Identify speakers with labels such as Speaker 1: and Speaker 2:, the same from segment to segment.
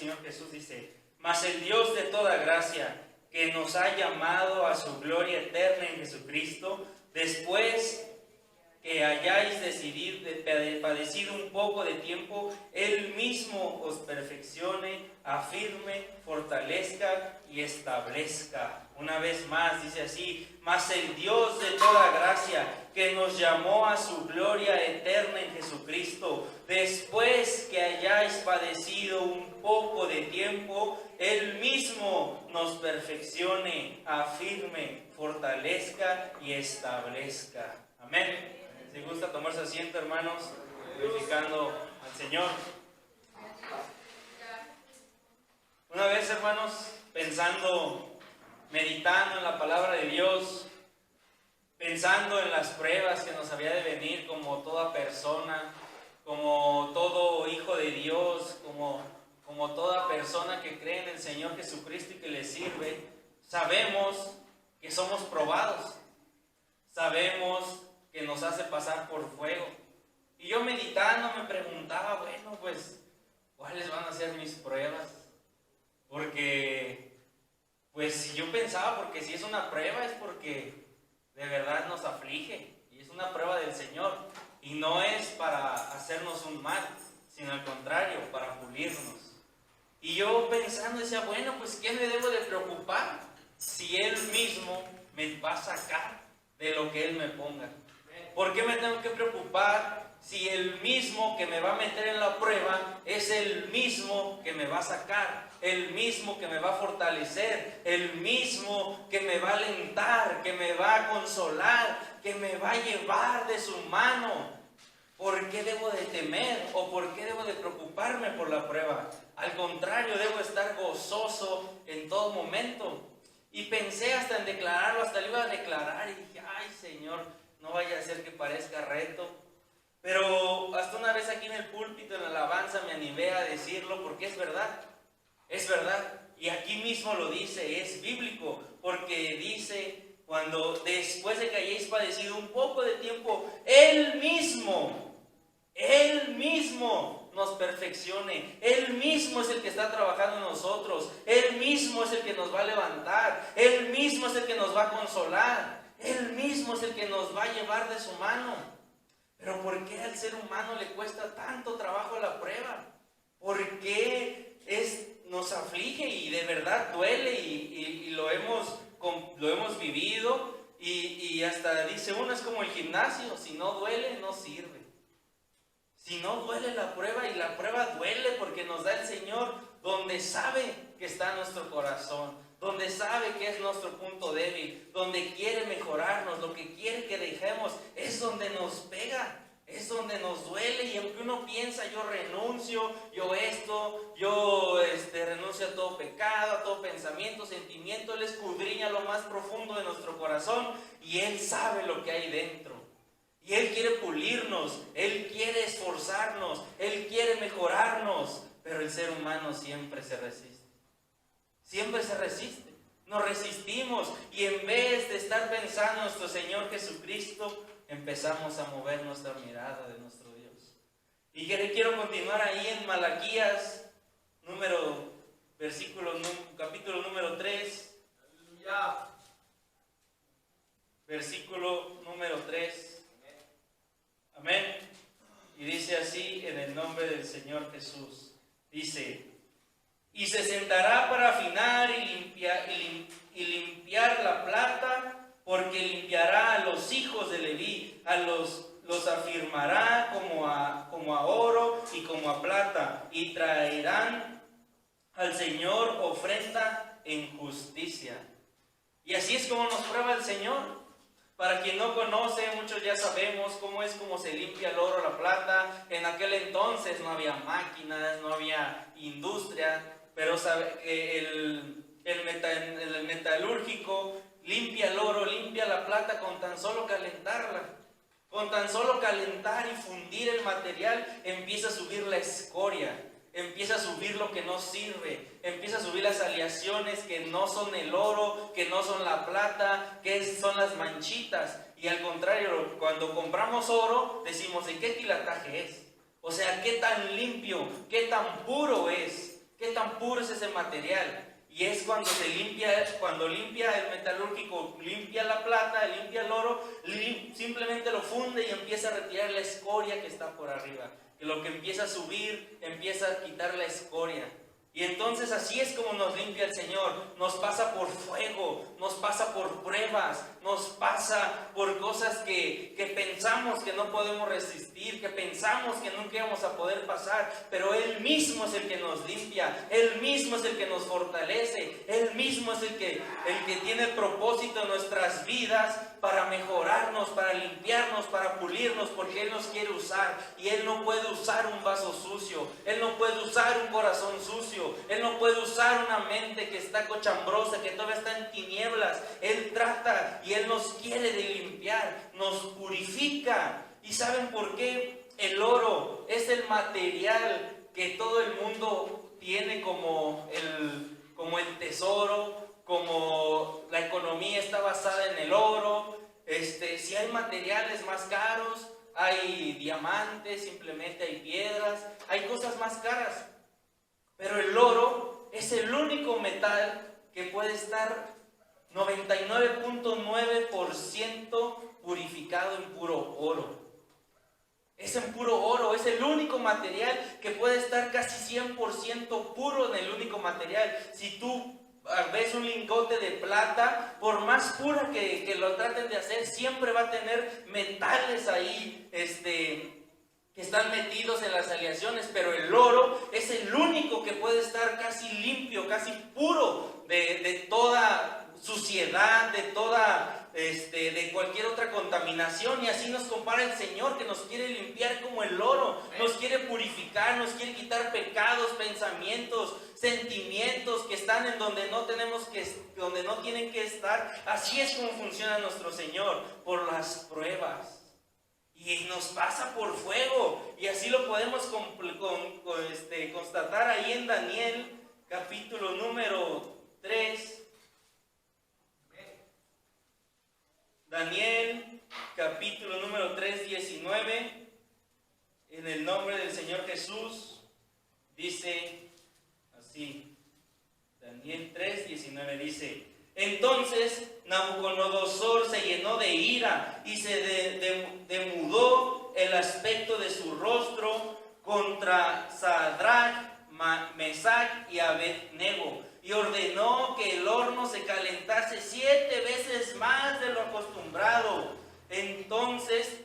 Speaker 1: Señor Jesús dice: mas el Dios de toda gracia, que nos ha llamado a su gloria eterna en Jesucristo, después que hayáis padecido un poco de tiempo, Él mismo os perfeccione, afirme, fortalezca y establezca. Una vez más dice así: mas el Dios de toda gracia, que nos llamó a su gloria eterna en Jesucristo, después que hayáis padecido un poco de tiempo, Él mismo nos perfeccione, afirme, fortalezca y establezca. Amén. Si gusta tomarse asiento, hermanos, glorificando al Señor. Una vez, hermanos, pensando, meditando en la palabra de Dios, pensando en las pruebas que nos había de venir, como toda persona, como todo hijo de Dios, como toda persona que cree en el Señor Jesucristo y que le sirve, sabemos que somos probados, sabemos que nos hace pasar por fuego. Y yo meditando me preguntaba, bueno, pues, ¿cuáles van a ser mis pruebas? Porque, pues, si yo pensaba, porque si es una prueba es porque de verdad nos aflige, y es una prueba del Señor, y no es para hacernos un mal, sino al contrario, para pulirnos. Y yo pensando decía, bueno, pues, ¿qué me debo de preocupar si Él mismo me va a sacar de lo que Él me ponga? ¿Por qué me tengo que preocupar si el mismo que me va a meter en la prueba es el mismo que me va a sacar, el mismo que me va a fortalecer, el mismo que me va a alentar, que me va a consolar, que me va a llevar de su mano? ¿Por qué debo de temer o por qué debo de preocuparme por la prueba? Al contrario, debo estar gozoso en todo momento. Y pensé hasta en declararlo, hasta lo iba a declarar y dije, ay Señor, no vaya a ser que parezca reto. Pero hasta una vez aquí en el púlpito, en la alabanza, me animé a decirlo porque es verdad. Es verdad. Y aquí mismo lo dice, es bíblico. Porque dice, cuando después de que hayáis padecido un poco de tiempo, Él mismo nos perfeccione. Él mismo es el que está trabajando en nosotros. Él mismo es el que nos va a levantar. Él mismo es el que nos va a consolar. Él mismo es el que nos va a llevar de su mano. Pero ¿por qué al ser humano le cuesta tanto trabajo la prueba? ¿Por qué nos aflige y de verdad duele y lo hemos vivido? Y hasta dice uno, es como el gimnasio, si no duele, no sirve. Si no duele la prueba, y la prueba duele porque nos da el Señor donde sabe que está nuestro corazón, donde sabe que es nuestro punto débil, donde quiere mejorarnos, lo que quiere que dejemos, es donde nos pega, es donde nos duele. Y aunque uno piensa, yo renuncio, renuncio a todo pecado, a todo pensamiento, sentimiento, Él escudriña lo más profundo de nuestro corazón y Él sabe lo que hay dentro. Y Él quiere pulirnos, Él quiere esforzarnos, Él quiere mejorarnos, pero el ser humano siempre se resiste. Siempre se resiste. Nos resistimos y en vez de estar pensando en nuestro Señor Jesucristo, empezamos a mover nuestra mirada de nuestro Dios. Y quiero continuar ahí en Malaquías, capítulo número 3. Aleluya. Versículo número 3. Amén. Y dice así en el nombre del Señor Jesús. Dice: y se sentará para afinar y limpiar la plata, porque limpiará a los hijos de Leví, los afirmará como a oro y como a plata, y traerán al Señor ofrenda en justicia. Y así es como nos prueba el Señor. Para quien no conoce, muchos ya sabemos cómo se limpia el oro, la plata. En aquel entonces no había máquinas, no había industria, pero el metalúrgico limpia el oro, limpia la plata con tan solo calentarla. Con tan solo calentar y fundir el material, empieza a subir la escoria, empieza a subir lo que no sirve, empieza a subir las aleaciones que no son el oro, que no son la plata, que son las manchitas. Y al contrario, cuando compramos oro, decimos, ¿de qué quilataje es? O sea, ¿qué tan limpio, qué tan puro es? ¿Qué tan tan puro es ese material. Y es cuando se limpia, cuando limpia el metalúrgico, limpia la plata, limpia el oro, simplemente lo funde y empieza a retirar la escoria que está por arriba. Que lo que empieza a subir, empieza a quitar la escoria. Y entonces así es como nos limpia el Señor. Nos pasa por fuego, nos pasa por pruebas, nos pasa por cosas que pensamos que no podemos resistir, que pensamos que nunca íbamos a poder pasar, pero Él mismo es el que nos limpia, Él mismo es el que nos fortalece, Él mismo es el que tiene el propósito en nuestras vidas para mejorarnos, para limpiarnos, para pulirnos, porque Él nos quiere usar. Y Él no puede usar un vaso sucio, Él no puede usar un corazón sucio, Él no puede usar una mente que está cochambrosa, que todavía está en tinieblas. Él trata y Él nos quiere de limpiar, nos purifica. ¿Y saben por qué? El oro es el material que todo el mundo tiene como el tesoro, como la economía está basada en el oro. Si hay materiales más caros, hay diamantes, simplemente hay piedras, hay cosas más caras. Pero el oro es el único metal que puede estar 99.9% purificado en puro oro. Es en puro oro, es el único material que puede estar casi 100% puro en el único material. Si tú ves un lingote de plata, por más pura que lo traten de hacer, siempre va a tener metales ahí, que están metidos en las aleaciones, pero el oro es el único que puede estar casi limpio, casi puro de toda suciedad, de cualquier otra contaminación. Y así nos compara el Señor, que nos quiere limpiar como el oro, nos quiere purificar, nos quiere quitar pecados, pensamientos, sentimientos que están en donde no tienen que estar. Así es como funciona nuestro Señor, por las pruebas. Y nos pasa por fuego. Y así lo podemos constatar ahí en Daniel, capítulo número 3. Daniel, capítulo número 3, 19. En el nombre del Señor Jesús, dice así. Daniel 3, 19 dice: entonces Nabucodonosor se llenó de ira y se demudó el aspecto de su rostro contra Sadrach, Mesach y Abednego, y ordenó que el horno se calentase 7 veces más de lo acostumbrado. Entonces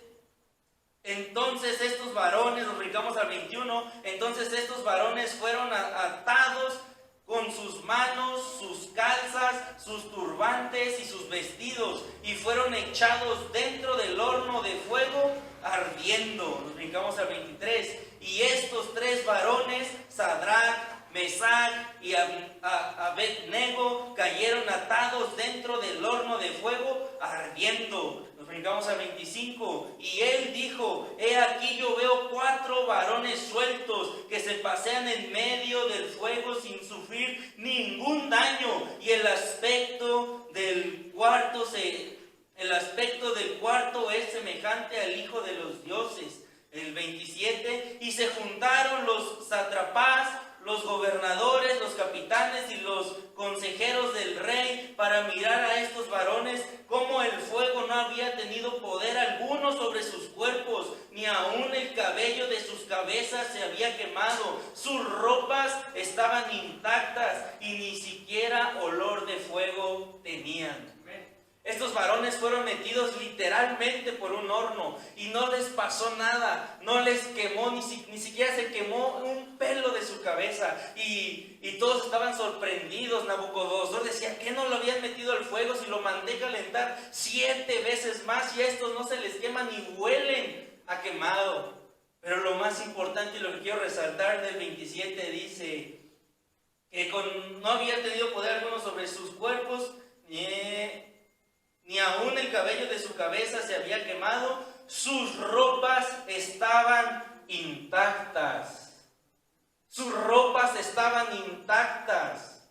Speaker 1: estos varones, nos brincamos al 21, entonces estos varones fueron atados con sus manos, sus calzas, sus turbantes y sus vestidos, y fueron echados dentro del horno de fuego ardiendo. Nos brincamos al 23. Y estos 3 varones, Sadrach, Mesach y Abednego, cayeron atados dentro del horno de fuego ardiendo. Nos brincamos al 25. Y él dijo: he aquí yo veo 4 varones sueltos que se pasean en medio del fuego sin sufrir ningún daño, y el aspecto del cuarto es semejante al Hijo de los dioses. El 27. Y se juntaron los sátrapas, los gobernadores, los capitanes y los consejeros del rey para mirar a estos varones, como el fuego no había tenido poder alguno sobre sus cuerpos, ni aun el cabello de sus cabezas se había quemado. Sus ropas estaban intactas y ni siquiera olor de fuego tenían. Estos varones fueron metidos literalmente por un horno y no les pasó nada, no les quemó, ni siquiera se quemó un pelo de su cabeza, y todos estaban sorprendidos. Nabucodonosor decía: ¿qué no lo habían metido al fuego si lo mandé calentar 7 veces más y a estos no se les quema ni huelen a quemado? Pero lo más importante y lo que quiero resaltar del 27 dice que no había tenido poder alguno sobre sus cuerpos, ni aún el cabello de su cabeza se había quemado. Sus ropas estaban intactas. Sus ropas estaban intactas.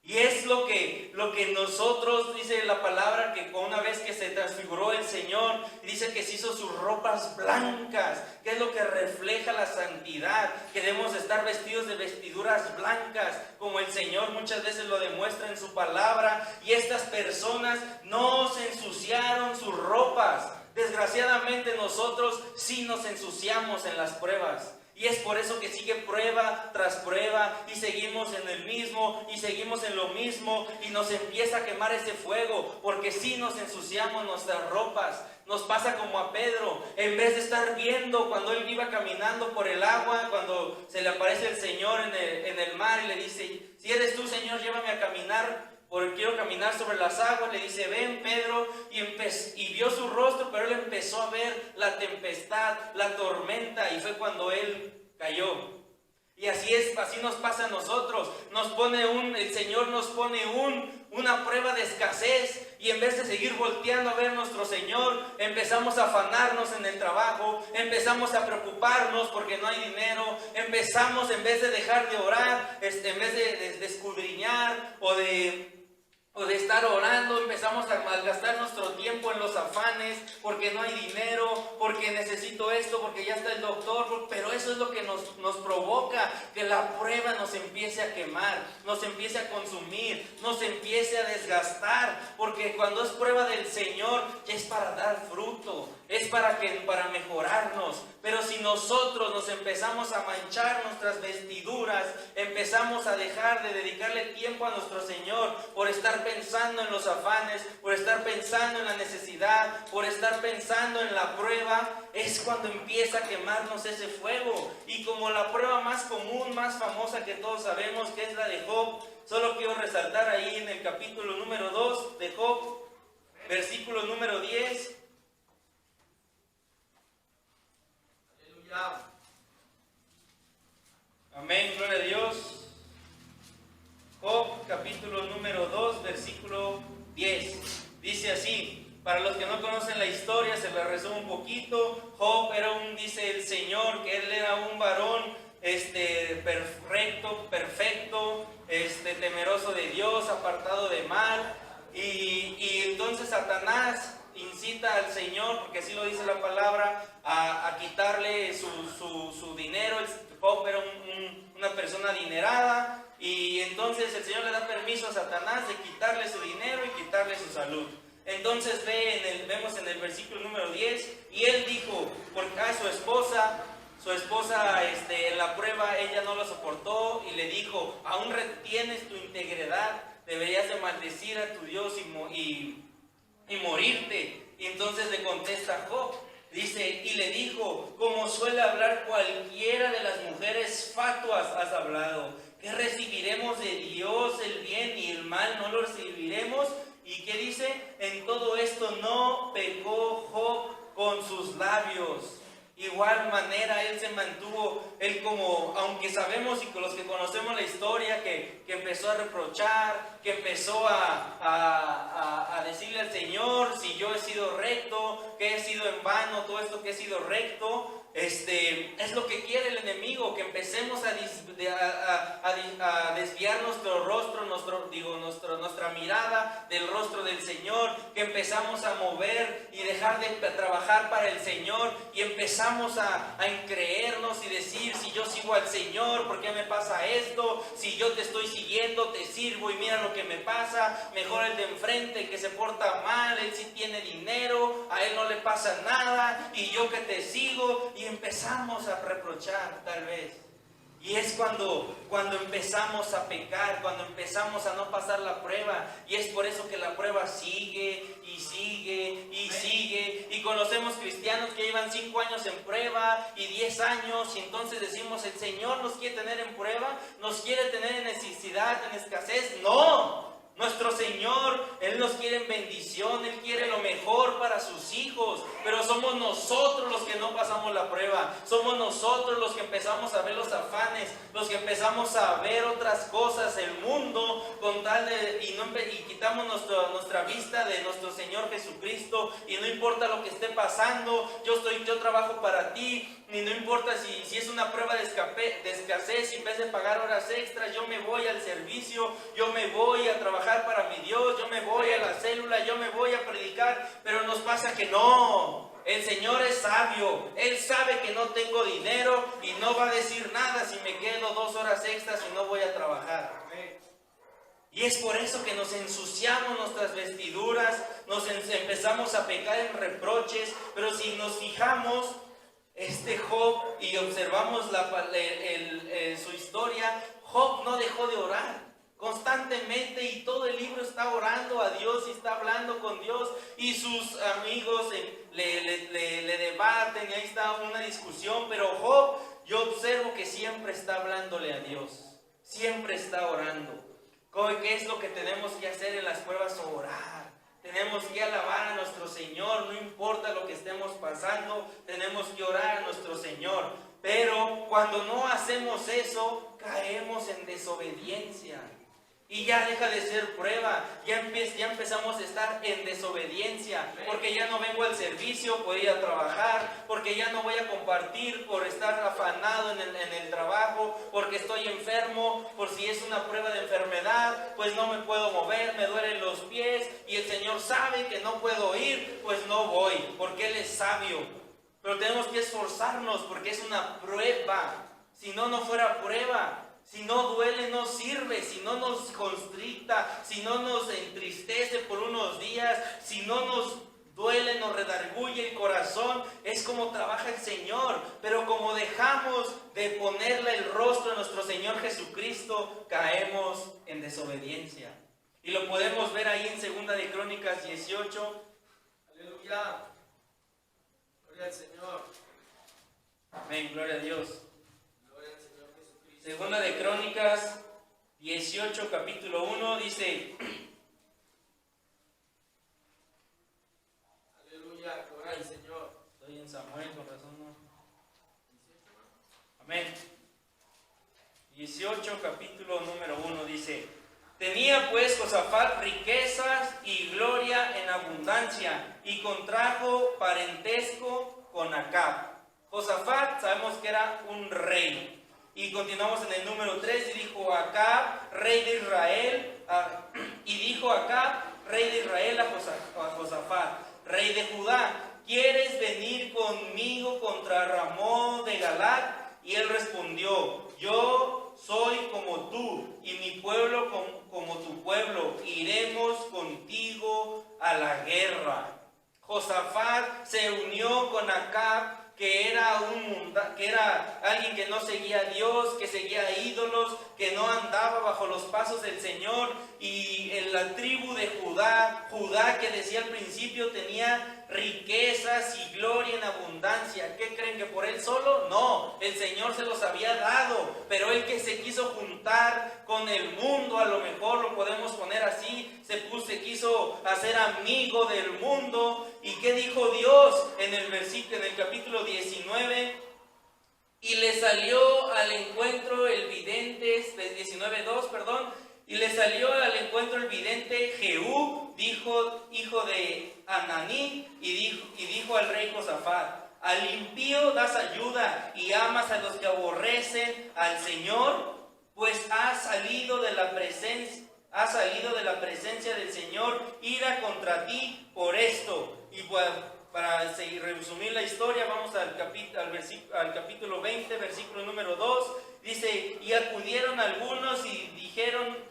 Speaker 1: Y es lo que nosotros, dice la palabra, que una vez que se transfiguró el Señor, dice que se hizo sus ropas blancas, que es lo que refleja la santidad, que debemos estar vestidos de vestiduras blancas, como el Señor muchas veces lo demuestra en su palabra. Y estas personas no se ensuciaron sus ropas. Desgraciadamente nosotros sí nos ensuciamos en las pruebas. Y es por eso que sigue prueba tras prueba y seguimos en el mismo y seguimos en lo mismo y nos empieza a quemar ese fuego, porque si nos ensuciamos nuestras ropas. Nos pasa como a Pedro, en vez de estar viendo cuando él iba caminando por el agua, cuando se le aparece el Señor en el mar y le dice: si eres tú, Señor, llévame a caminar, porque quiero caminar sobre las aguas. Le dice: ven, Pedro, y vio su rostro, pero él empezó a ver la tempestad, la tormenta, y fue cuando él cayó. Y así es, así nos pasa a nosotros. El Señor nos pone una prueba de escasez, y en vez de seguir volteando a ver a nuestro Señor, empezamos a afanarnos en el trabajo, empezamos a preocuparnos porque no hay dinero, empezamos, en vez de dejar de orar, en vez de escudriñar o de estar orando, empezamos a malgastar nuestro tiempo en los afanes, porque no hay dinero, porque necesito esto, porque ya está el doctor. Pero eso es lo que nos provoca que la prueba nos empiece a quemar, nos empiece a consumir, nos empiece a desgastar, porque cuando es prueba del Señor es para dar fruto, es para mejorarnos. Pero si nosotros nos empezamos a manchar nuestras vestiduras, empezamos a dejar de dedicarle tiempo a nuestro Señor por estar pensando en los afanes, por estar pensando en la necesidad, por estar pensando en la prueba, es cuando empieza a quemarnos ese fuego. Y como la prueba más común, más famosa que todos sabemos, que es la de Job, solo quiero resaltar ahí en el capítulo número 2 de Job, versículo número 10. Amén, gloria a Dios. Job, capítulo número 2, versículo 10. Dice así: para los que no conocen la historia, se la resumo un poquito. Job dice el Señor, que él era un varón perfecto, temeroso de Dios, apartado de mal. Y entonces Satanás incita al Señor, porque así lo dice la palabra, a quitarle su dinero. Job era una persona adinerada, y entonces el Señor le da permiso a Satanás de quitarle su dinero y quitarle su salud. Entonces vemos en el versículo número 10, y él dijo, porque a su esposa en la prueba ella no lo soportó, y le dijo: aún retienes tu integridad, deberías de maldecir a tu Dios y morirte. Y entonces le contesta Job, dice, y le dijo: como suele hablar cualquiera de las mujeres fatuas has hablado. ¿Qué recibiremos de Dios? El bien y el mal no lo recibiremos. ¿Y qué dice? En todo esto no pecó Job con sus labios. Igual manera él se mantuvo, aunque sabemos, y con los que conocemos la historia, que empezó a reprochar, que empezó a decirle al Señor: si yo he sido recto, que he sido en vano todo esto que he sido recto. Es lo que quiere el enemigo, que empecemos a desviar nuestro rostro, nuestra mirada del rostro del Señor, que empezamos a mover y dejar de trabajar para el Señor, y empezamos a creernos y decir: si yo sigo al Señor, ¿por qué me pasa esto? Si yo te estoy siguiendo, te sirvo, y mira lo que me pasa. Mejor el de enfrente, que se porta mal, él sí tiene dinero, a él no le pasa nada, y yo que te sigo. Y empezamos a reprochar, tal vez. Y es cuando empezamos a pecar, cuando empezamos a no pasar la prueba. Y es por eso que la prueba sigue y sigue y sigue. Y conocemos cristianos que llevan 5 años en prueba y 10 años. Y entonces decimos: el Señor nos quiere tener en prueba, nos quiere tener en necesidad, en escasez. ¡No! Nuestro Señor, Él nos quiere en bendición, Él quiere lo mejor para sus hijos, pero somos nosotros los que no pasamos la prueba, somos nosotros los que empezamos a ver los afanes, los que empezamos a ver otras cosas, el mundo, mundo con tal de, y quitamos nuestra vista de nuestro Señor Jesucristo, y no importa lo que esté pasando, yo trabajo para ti, y no importa si es una prueba de escasez, si en vez de pagar horas extras, yo me voy al servicio, yo me voy a trabajar para mi Dios, yo me voy a la célula, yo me voy a predicar, pero nos pasa que no. El Señor es sabio, Él sabe que no tengo dinero y no va a decir nada si me quedo 2 horas extras y no voy a trabajar. Y es por eso que nos ensuciamos nuestras vestiduras, empezamos a pecar en reproches, pero si nos fijamos, Job, y observamos su historia, Job no dejó de orar. Constantemente, y todo el libro está orando a Dios y está hablando con Dios, y sus amigos le debaten, y ahí está una discusión, pero Job, yo observo que siempre está hablándole a Dios, siempre está orando. ¿Qué es lo que tenemos que hacer en las pruebas? Orar. Tenemos que alabar a nuestro Señor, no importa lo que estemos pasando, tenemos que orar a nuestro Señor. Pero cuando no hacemos eso, caemos en desobediencia. Y ya deja de ser prueba, ya empezamos a estar en desobediencia, porque ya no vengo al servicio por ir a trabajar, porque ya no voy a compartir por estar afanado en el trabajo, porque estoy enfermo, por si es una prueba de enfermedad, pues no me puedo mover, me duelen los pies, y el Señor sabe que no puedo ir, pues no voy, porque Él es sabio. Pero tenemos que esforzarnos, porque es una prueba. Si no fuera prueba, si no duele, no sirve, si no nos constricta, si no nos entristece por unos días, si no nos duele, nos redarguye el corazón, es como trabaja el Señor. Pero como dejamos de ponerle el rostro a nuestro Señor Jesucristo, caemos en desobediencia. Y lo podemos ver ahí en 2 de Crónicas 18. Aleluya. Gloria al Señor. Amén, gloria a Dios. Segunda de Crónicas 18, capítulo 1, dice: aleluya, gloria al Señor. Estoy en Samuel, con razón, ¿no? Amén. 18, capítulo número 1, dice: tenía pues Josafat riquezas y gloria en abundancia, y contrajo parentesco con Acab. Josafat sabemos que era un rey. Y continuamos en el número 3, y dijo Acab, rey de Israel, a Josafat, rey de Judá: ¿quieres venir conmigo contra Ramón de Galaad? Y él respondió: yo soy como tú, y mi pueblo como tu pueblo, iremos contigo a la guerra. Josafat se unió con Acab, que era alguien que no seguía a Dios, que seguía a ídolos, que no andaba bajo los pasos del Señor. Y en la tribu de Judá que decía al principio tenía riquezas y gloria en abundancia. ¿Qué creen, que por él solo? No, el Señor se los había dado, pero él que se quiso juntar con el mundo, a lo mejor lo podemos poner así, se quiso hacer amigo del mundo. ¿Y qué dijo Dios en el capítulo 19? Y le salió al encuentro el vidente, 19:2, perdón, y le salió al encuentro el vidente Jehú, hijo de Ananí, y dijo al rey Josafat: al impío das ayuda y amas a los que aborrecen al Señor, pues has salido de la presencia del Señor ira contra ti por esto. Y para resumir la historia, vamos al capítulo 20, versículo número 2. Dice: y acudieron algunos y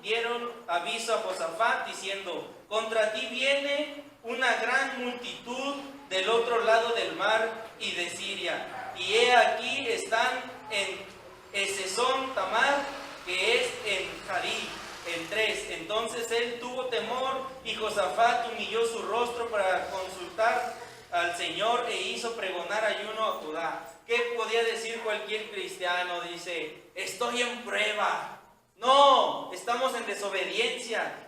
Speaker 1: dieron aviso a Josafat diciendo: contra ti viene una gran multitud del otro lado del mar y de Siria, y he aquí están en Esezón Tamar, que es en Jarí, en 3. Entonces él tuvo temor, y Josafat humilló su rostro para consultar al Señor, e hizo pregonar ayuno a Judá. ¿Qué podía decir cualquier cristiano? Dice: estoy en prueba. No, estamos en desobediencia.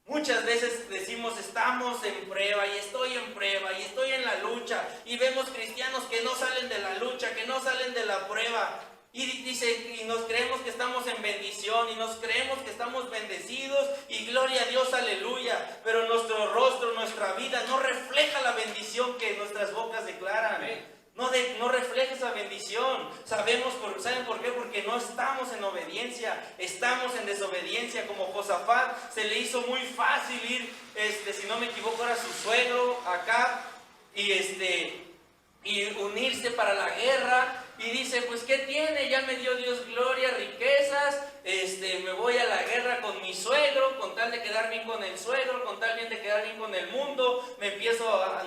Speaker 1: Muchas veces decimos: estamos en prueba, y estoy en prueba, y estoy en la lucha. Y vemos cristianos que no salen de la lucha, que no salen de la prueba. Y dice, y nos creemos que estamos en bendición, y nos creemos que estamos bendecidos, y gloria a Dios, aleluya. Pero nuestro rostro, nuestra vida, no refleja la bendición que nuestras bocas declaran. No refleja esa bendición. ¿Saben por qué? Porque no estamos en obediencia, estamos en desobediencia. Como Josafat, se le hizo muy fácil ir, si no me equivoco, era su suegro, Acab, y unirse para la guerra. Y dice, pues ¿qué tiene? Ya me dio Dios gloria, riquezas, me voy a la guerra con mi suegro, con tal de quedar bien con el suegro, con tal de quedar bien con el mundo, me empiezo a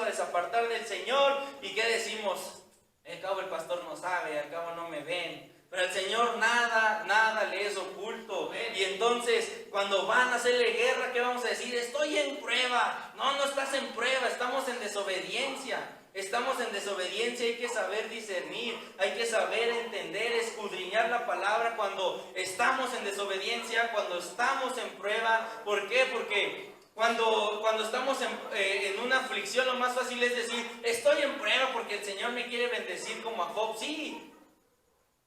Speaker 1: desapartar del Señor. ¿Y qué decimos? Al cabo el pastor no sabe, al cabo no me ven. Pero al Señor nada le es oculto. Y entonces, cuando van a hacerle guerra, ¿qué vamos a decir? Estoy en prueba. No estás en prueba, estamos en desobediencia. Estamos en desobediencia, hay que saber discernir, hay que saber entender, escudriñar la palabra cuando estamos en desobediencia, cuando estamos en prueba. ¿Por qué? Porque cuando estamos en una aflicción, lo más fácil es decir, estoy en prueba porque el Señor me quiere bendecir como a Job. Sí,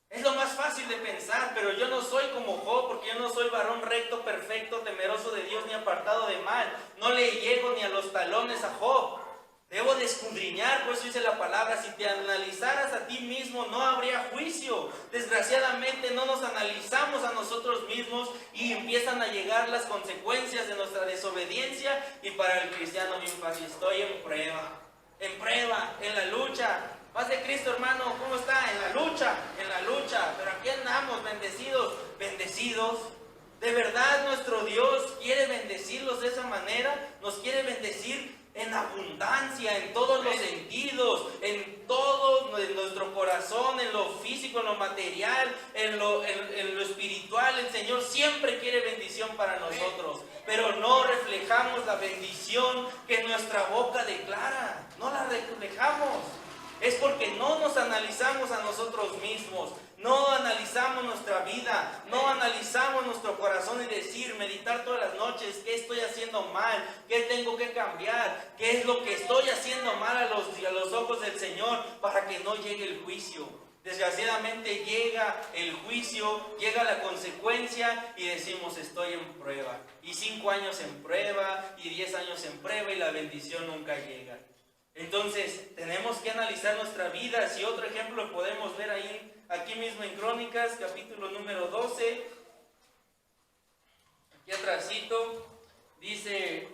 Speaker 1: es lo más fácil de pensar, pero yo no soy como Job, porque yo no soy varón recto, perfecto, temeroso de Dios, ni apartado de mal. No le llego ni a los talones a Job. Debo de escudriñar, por eso dice la palabra, si te analizaras a ti mismo no habría juicio. Desgraciadamente no nos analizamos a nosotros mismos y empiezan a llegar las consecuencias de nuestra desobediencia. Y para el cristiano bien fácil, estoy en prueba, en la lucha. Paz de Cristo, hermano, ¿cómo está? En la lucha, pero aquí andamos bendecidos. De verdad nuestro Dios quiere bendecirlos de esa manera, nos quiere bendecir en abundancia, en todos los sentidos, en todo en nuestro corazón, en lo físico, en lo material, en lo espiritual. El Señor siempre quiere bendición para nosotros, pero no reflejamos la bendición que nuestra boca declara, no la reflejamos. Es porque no nos analizamos a nosotros mismos, no analizamos nuestra vida, no analizamos nuestro corazón y meditar todas las noches, ¿qué estoy haciendo mal? ¿Qué tengo que cambiar? ¿Qué es lo que estoy haciendo mal a los ojos del Señor para que no llegue el juicio? Desgraciadamente llega el juicio, llega la consecuencia y decimos estoy en prueba. Y 5 años en prueba, y 10 años en prueba y la bendición nunca llega. Entonces, tenemos que analizar nuestra vida. Si otro ejemplo lo podemos ver aquí mismo en Crónicas, capítulo número 12. Aquí atrásito, dice,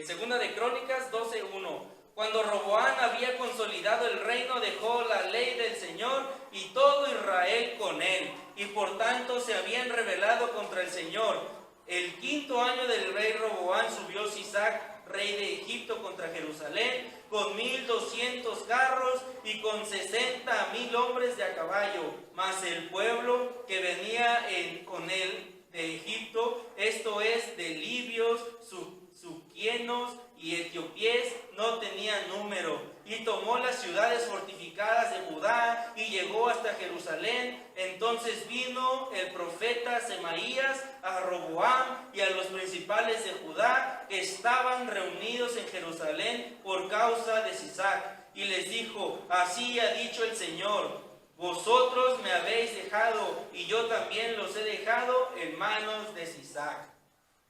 Speaker 1: segunda de Crónicas 12:1. Cuando Roboam había consolidado el reino, dejó la ley del Señor y todo Israel con él, y por tanto se habían rebelado contra el Señor. El 5.º año del rey Roboam subió Sisac, rey de Egipto, contra Jerusalén, con 1,200 carros y con 60,000 hombres de a caballo. Mas el pueblo que venía con él de Egipto, esto es, de libios, suquienos y etiopíes, no tenía número. Y tomó las ciudades fortificadas de Judá y llegó hasta Jerusalén. Entonces vino el profeta Semaías a Roboam y a los principales de Judá que estaban reunidos en Jerusalén por causa de Sisac. Y les dijo, así ha dicho el Señor, vosotros me habéis dejado y yo también los he dejado en manos de Sisac.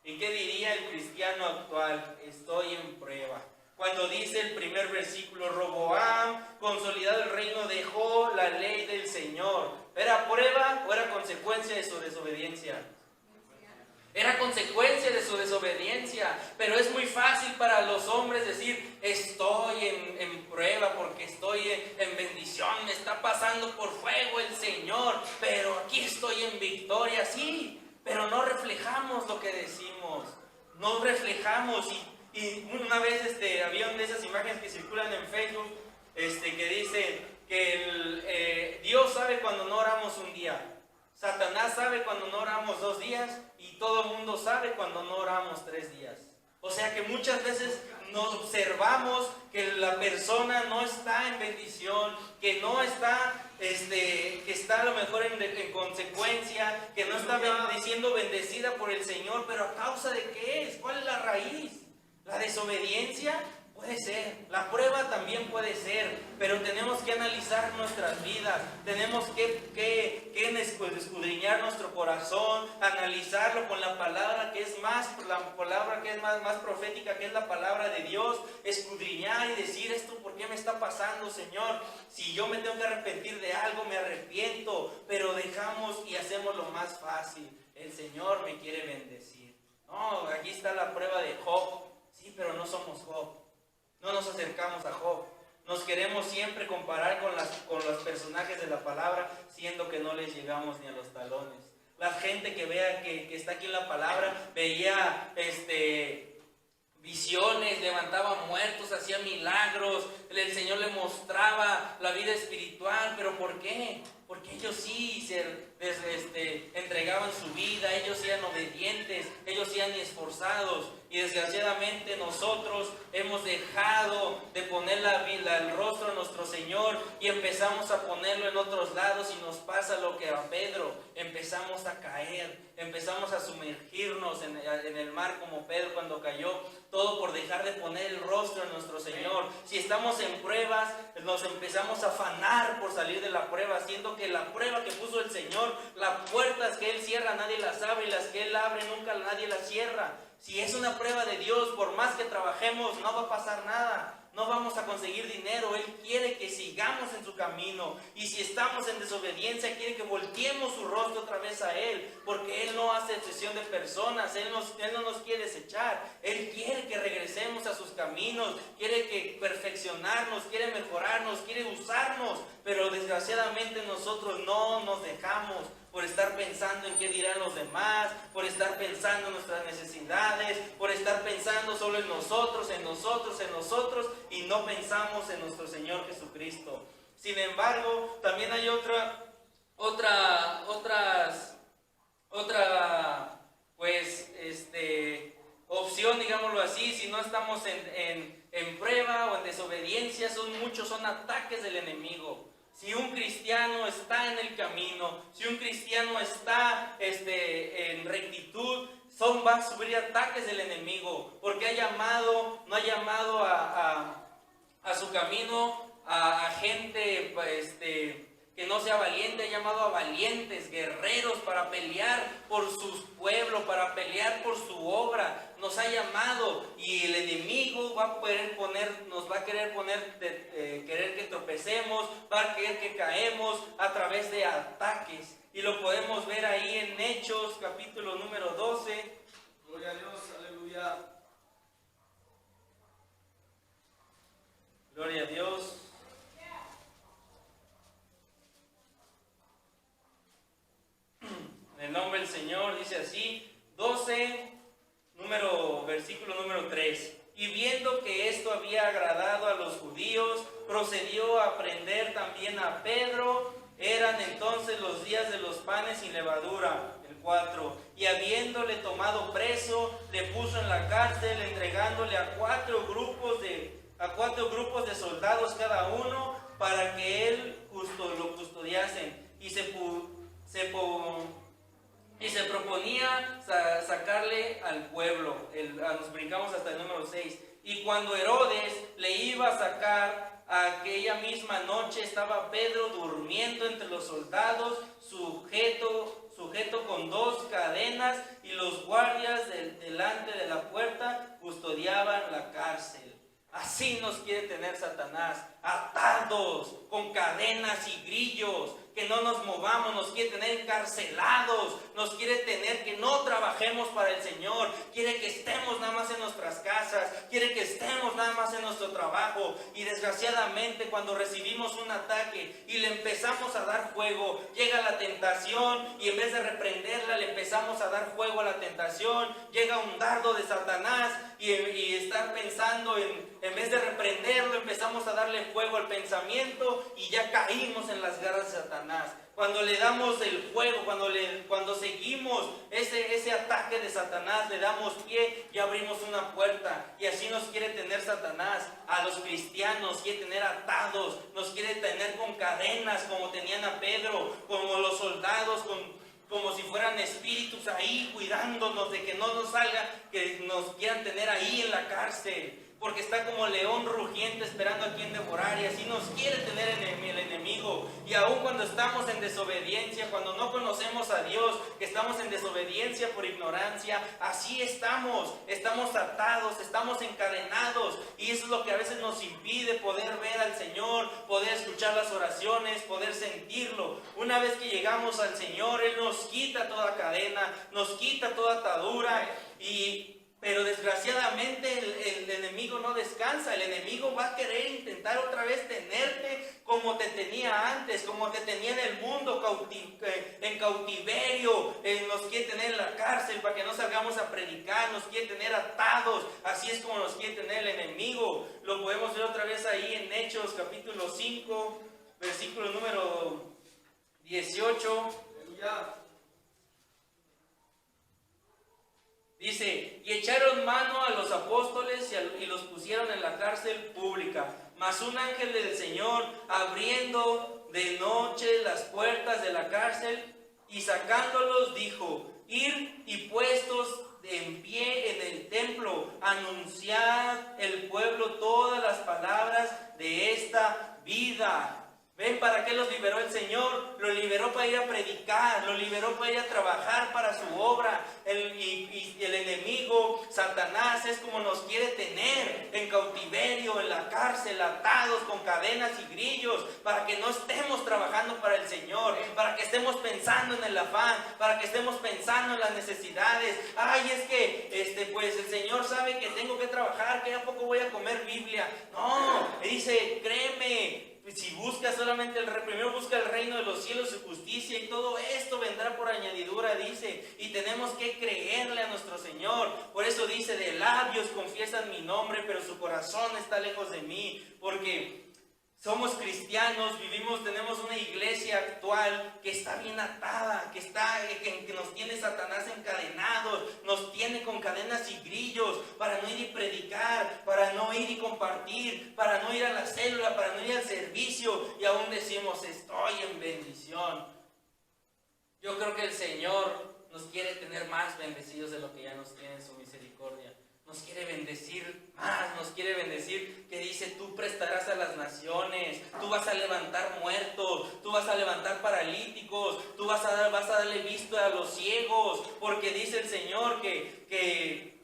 Speaker 1: ¿Y qué diría el cristiano actual? Estoy en prueba. Cuando dice el primer versículo, Roboam, consolidado el reino, dejó la ley del Señor. ¿Era prueba o era consecuencia de su desobediencia? Era consecuencia de su desobediencia. Pero es muy fácil para los hombres decir, estoy en prueba porque estoy en bendición, me está pasando por fuego el Señor, pero aquí estoy en victoria. Sí, pero no reflejamos lo que decimos. No reflejamos. Y una vez había una de esas imágenes que circulan en Facebook que dicen que Dios sabe cuando no oramos un día, Satanás sabe cuando no oramos 2 días y todo el mundo sabe cuando no oramos 3 días. O sea que muchas veces nos observamos que la persona no está en bendición, que no está, que está a lo mejor en consecuencia, que no está siendo bendecida por el Señor, pero ¿a causa de qué es? ¿Cuál es la raíz? ¿La desobediencia? Puede ser, la prueba también puede ser, pero tenemos que analizar nuestras vidas, tenemos que escudriñar nuestro corazón, analizarlo con la palabra que es más profética, que es la palabra de Dios, escudriñar y decir: esto, ¿por qué me está pasando, Señor? Si yo me tengo que arrepentir de algo, me arrepiento, pero dejamos y hacemos lo más fácil. El Señor me quiere bendecir. No, aquí está la prueba de Job. Sí, pero no somos Job. No nos acercamos a Job. Nos queremos siempre comparar con los personajes de la palabra, siendo que no les llegamos ni a los talones. La gente que vea que está aquí en la palabra, veía visiones, levantaba muertos, hacía milagros, el Señor le mostraba la vida espiritual. ¿Pero por qué? Porque ellos sí entregaban su vida, ellos eran obedientes, ellos eran esforzados. Y desgraciadamente nosotros hemos dejado de poner el rostro a nuestro Señor y empezamos a ponerlo en otros lados, y nos pasa lo que a Pedro: empezamos a caer, empezamos a sumergirnos en el mar como Pedro cuando cayó, todo por dejar de poner el rostro en nuestro Señor. Si estamos en pruebas, nos empezamos a afanar por salir de la prueba, siendo que la prueba que puso el Señor, las puertas que Él cierra nadie las abre, y las que Él abre nunca nadie las cierra. Si es una prueba de Dios, por más que trabajemos, no va a pasar nada. No vamos a conseguir dinero. Él quiere que sigamos en su camino. Y si estamos en desobediencia, quiere que volteemos su rostro otra vez a Él. Porque Él no hace excepción de personas. Él no nos quiere desechar. Él quiere que regresemos a sus caminos. Quiere que perfeccionarnos, quiere mejorarnos, quiere usarnos. Pero desgraciadamente nosotros no nos dejamos, por estar pensando en qué dirán los demás, por estar pensando en nuestras necesidades, por estar pensando solo en nosotros, y no pensamos en nuestro Señor Jesucristo. Sin embargo, también hay otra opción, digámoslo así. Si no estamos en prueba o en desobediencia, son ataques del enemigo. Si un cristiano está en el camino, si un cristiano está en rectitud, va a sufrir ataques del enemigo, porque no ha llamado a su camino a gente que no sea valiente. Ha llamado a valientes, guerreros, para pelear por sus pueblos, para pelear por su obra. Nos ha llamado, y el enemigo nos va a querer querer que tropecemos, va a querer que caemos a través de ataques. Y lo podemos ver ahí en Hechos, capítulo número 12. Gloria a Dios, aleluya. Gloria a Dios. En el nombre del Señor, dice así, 12, versículo número 3. Y viendo que esto había agradado a los judíos, procedió a prender también a Pedro. Eran entonces los días de los panes sin levadura, el 4. Y habiéndole tomado preso, le puso en la cárcel, entregándole a cuatro grupos de soldados cada uno, para que él lo custodiasen. Y se proponía sacarle al pueblo. Nos brincamos hasta el número 6. Y cuando Herodes le iba a sacar, aquella misma noche estaba Pedro durmiendo entre los soldados, sujeto con 2 cadenas, y los guardias delante de la puerta custodiaban la cárcel. Así nos quiere tener Satanás, atados con cadenas y grillos, que no nos movamos, nos quiere tener encarcelados, nos quiere tener que no trabajemos para el Señor, quiere que estemos nada más en nuestras casas, quiere que estemos nada más en nuestro trabajo. Y desgraciadamente, cuando recibimos un ataque y le empezamos a dar fuego, llega la tentación, y en vez de reprenderla, le empezamos a dar fuego a la tentación. Llega un dardo de Satanás, y estar pensando en vez de reprenderlo, empezamos a darle fuego al pensamiento, y ya caímos en las garras de Satanás. Cuando le damos el fuego, cuando seguimos ese ataque de Satanás, le damos pie y abrimos una puerta. Y así nos quiere tener Satanás. A los cristianos quiere tener atados, nos quiere tener con cadenas, como tenían a Pedro, como los soldados, como si fueran espíritus ahí cuidándonos de que no nos salga, que nos quieran tener ahí en la cárcel. porque está como león rugiente esperando a quien devorar, y así nos quiere tener el enemigo. Y aun cuando estamos en desobediencia, cuando no conocemos a Dios, que estamos en desobediencia por ignorancia, así estamos atados, estamos encadenados, y eso es lo que a veces nos impide poder ver al Señor, poder escuchar las oraciones, poder sentirlo. Una vez que llegamos al Señor, Él nos quita toda cadena, nos quita toda atadura, pero desgraciadamente el enemigo no descansa. El enemigo va a querer intentar otra vez tenerte como te tenía antes, como te tenía en el mundo, en cautiverio. Nos quiere tener en la cárcel para que no salgamos a predicar, nos quiere tener atados. Así es como nos quiere tener el enemigo. Lo podemos ver otra vez ahí en Hechos capítulo 5, versículo número 18. Dice, y echaron mano a los apóstoles y los pusieron en la cárcel pública. Mas un ángel del Señor, abriendo de noche las puertas de la cárcel y sacándolos, dijo, ir y puestos en pie en el templo, anunciad el pueblo todas las palabras de esta vida. ¿Ven para qué los liberó el Señor? Lo liberó para ir a predicar, lo liberó para ir a trabajar para su obra. Y el enemigo, Satanás, es como nos quiere tener en cautiverio, en la cárcel, atados con cadenas y grillos, para que no estemos trabajando para el Señor, para que estemos pensando en el afán, para que estemos pensando en las necesidades. Ay, es que pues el Señor sabe que tengo que trabajar, que a poco voy a comer Biblia. No, dice, créeme, si buscas solamente primero busca el reino de los cielos y justicia, y todo esto vendrá por añadidura, dice. Y tenemos que creerle a nuestro Señor. Por eso dice, de labios confiesan mi nombre, pero su corazón está lejos de mí. Porque somos cristianos, tenemos una iglesia actual que está bien atada, que nos tiene Satanás encadenados, nos tiene con cadenas y grillos para no ir y predicar, para no ir y compartir, para no ir a la célula, para no ir al servicio, y aún decimos, estoy en bendición. Yo creo que el Señor nos quiere tener más bendecidos de lo que ya nos tiene en su misericordia. Nos quiere bendecir más, nos quiere bendecir, que dice, tú prestarás a las naciones, tú vas a levantar muertos, tú vas a levantar paralíticos, tú vas a darle vista a los ciegos, porque dice el Señor que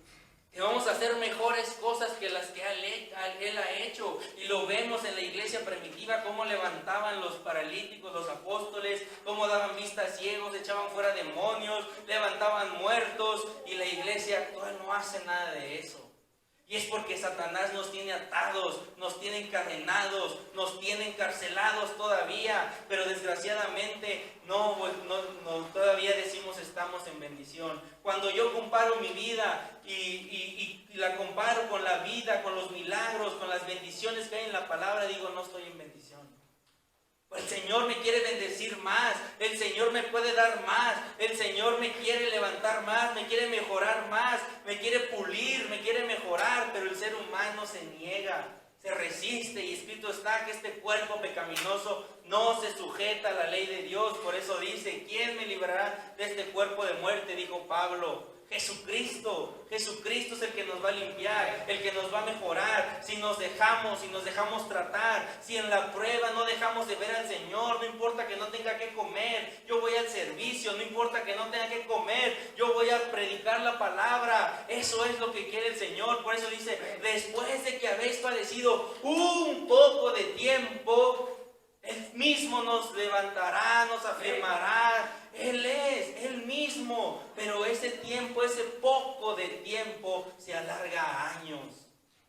Speaker 1: vamos a hacer mejores cosas que las que Él ha hecho. Y lo vemos en la iglesia primitiva, cómo levantaban los paralíticos, los apóstoles, cómo daban vista a ciegos, echaban fuera demonios, levantaban muertos, y la iglesia actual no hace nada de eso. Y es porque Satanás nos tiene atados, nos tiene encadenados, nos tiene encarcelados todavía, pero desgraciadamente todavía decimos estamos en bendición. Cuando yo comparo mi vida y la comparo con la vida, con los milagros, con las bendiciones que hay en la palabra, digo, no estoy en bendición. El Señor me quiere bendecir más, el Señor me puede dar más, el Señor me quiere levantar más, me quiere mejorar más, me quiere pulir, me quiere mejorar, pero el ser humano se niega, se resiste, y escrito está que este cuerpo pecaminoso no se sujeta a la ley de Dios. Por eso dice, ¿quién me librará de este cuerpo de muerte? Dijo Pablo. Jesucristo es el que nos va a limpiar, el que nos va a mejorar. Si nos dejamos tratar, si en la prueba no dejamos de ver al Señor, no importa que no tenga que comer, yo voy al servicio, no importa que no tenga que comer, yo voy a predicar la palabra. Eso es lo que quiere el Señor. Por eso dice, después de que habéis padecido un poco de tiempo, Él mismo nos levantará, nos afirmará. Él mismo, pero ese tiempo, ese poco de tiempo se alarga a años,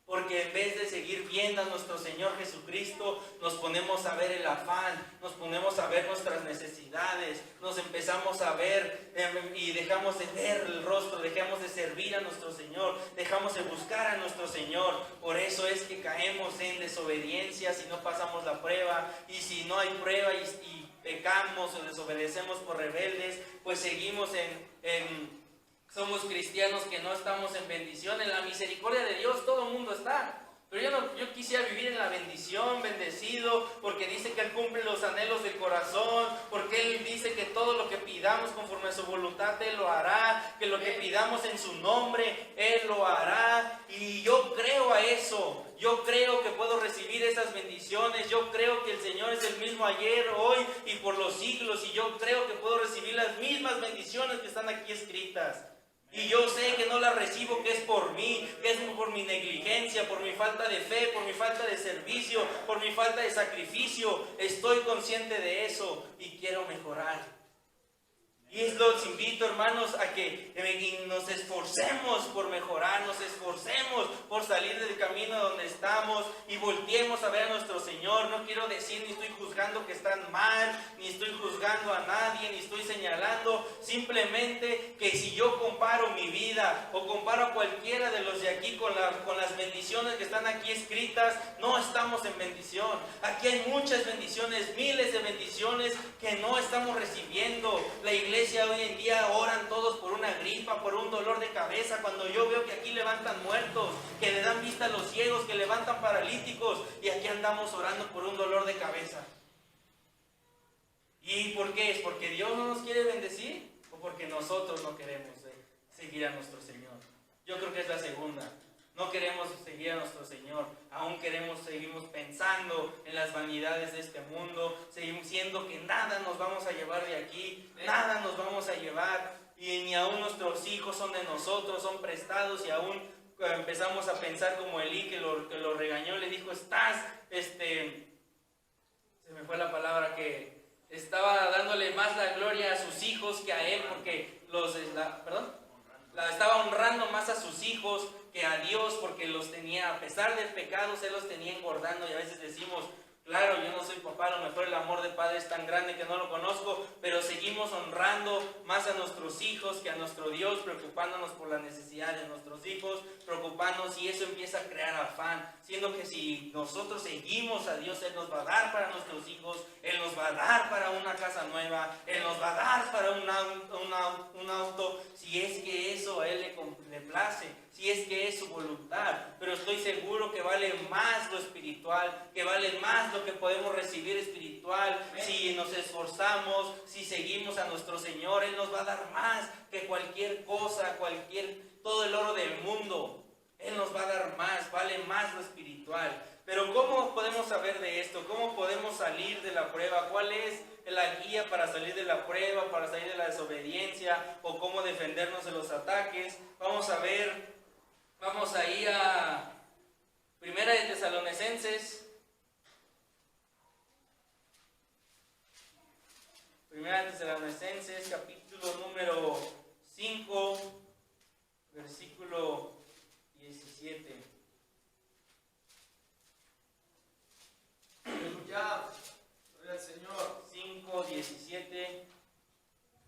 Speaker 1: porque en vez de seguir viendo a nuestro Señor Jesucristo, nos ponemos a ver el afán, nos ponemos a ver nuestras necesidades, nos empezamos a ver y dejamos de ver el rostro, dejamos de servir a nuestro Señor, dejamos de buscar a nuestro Señor. Por eso es que caemos en desobediencia si no pasamos la prueba, y si no hay prueba y pecamos o desobedecemos por rebeldes, pues seguimos somos cristianos que no estamos en bendición. En la misericordia de Dios todo el mundo está, pero yo quisiera vivir en la bendición, bendecido, porque dice que Él cumple los anhelos del corazón, porque Él dice que todo lo que pidamos conforme conforme a su voluntad, Él lo hará, que lo que pidamos en su nombre, Él lo hará. Y yo creo a eso. Yo creo que puedo recibir esas bendiciones. Yo creo que el Señor es el mismo ayer, hoy y por los siglos. Y yo creo que puedo recibir las mismas bendiciones que están aquí escritas. Y yo sé que no las recibo, que es por mí, que es por mi negligencia, por mi falta de fe, por mi falta de servicio, por mi falta de sacrificio. Estoy consciente de eso y quiero mejorar. Y los invito, hermanos, a que nos esforcemos por mejorar, nos esforcemos por salir del camino donde estamos y volteemos a ver a nuestro Señor. No quiero decir ni estoy juzgando que están mal, ni estoy juzgando a nadie, ni estoy señalando. Simplemente que si yo comparo mi vida o comparo a cualquiera de los de aquí con las bendiciones que están aquí escritas, no estamos en bendición. Aquí hay muchas bendiciones, miles de bendiciones que no estamos recibiendo. La iglesia hoy en día oran todos por una gripa, por un dolor de cabeza, cuando yo veo que aquí levantan muertos, que le dan vista a los ciegos, que levantan paralíticos, y aquí andamos orando por un dolor de cabeza. ¿Y por qué? ¿Es porque Dios no nos quiere bendecir o porque nosotros no queremos seguir a nuestro Señor? Yo creo que es la segunda. No queremos seguir a nuestro Señor, aún seguimos pensando en las vanidades de este mundo, seguimos siendo que nada nos vamos a llevar de aquí, nada nos vamos a llevar, y ni aún nuestros hijos son de nosotros, son prestados, y aún empezamos a pensar como Elí, que lo regañó, le dijo, se me fue la palabra, que estaba dándole más la gloria a sus hijos que a él, porque estaba honrando más a sus hijos que a Dios, porque los tenía, a pesar del pecado, Él los tenía engordando. Y a veces decimos, claro, yo no soy papá, a lo mejor el amor de padre es tan grande que no lo conozco, pero seguimos honrando más a nuestros hijos que a nuestro Dios, preocupándonos por la necesidad de nuestros hijos, preocupándonos, y eso empieza a crear afán, siendo que si nosotros seguimos a Dios, Él nos va a dar para nuestros hijos, Él nos va a dar para una casa nueva, Él nos va a dar para un auto, si es que eso a Él le place, si es que es su voluntad. Pero estoy seguro que vale más lo espiritual, que vale más lo que podemos recibir espiritual. Si nos esforzamos, si seguimos a nuestro Señor, Él nos va a dar más que cualquier cosa, todo el oro del mundo. Él nos va a dar más, vale más lo espiritual. Pero ¿cómo podemos saber de esto? ¿Cómo podemos salir de la prueba? ¿Cuál es la guía para salir de la prueba, para salir de la desobediencia, o cómo defendernos de los ataques? Vamos a ver. Vamos ahí a Primera de Tesalonicenses. Primera de Tesalonicenses, capítulo número 5, versículo 17.
Speaker 2: Aleluya, gloria al Señor.
Speaker 1: 5:17,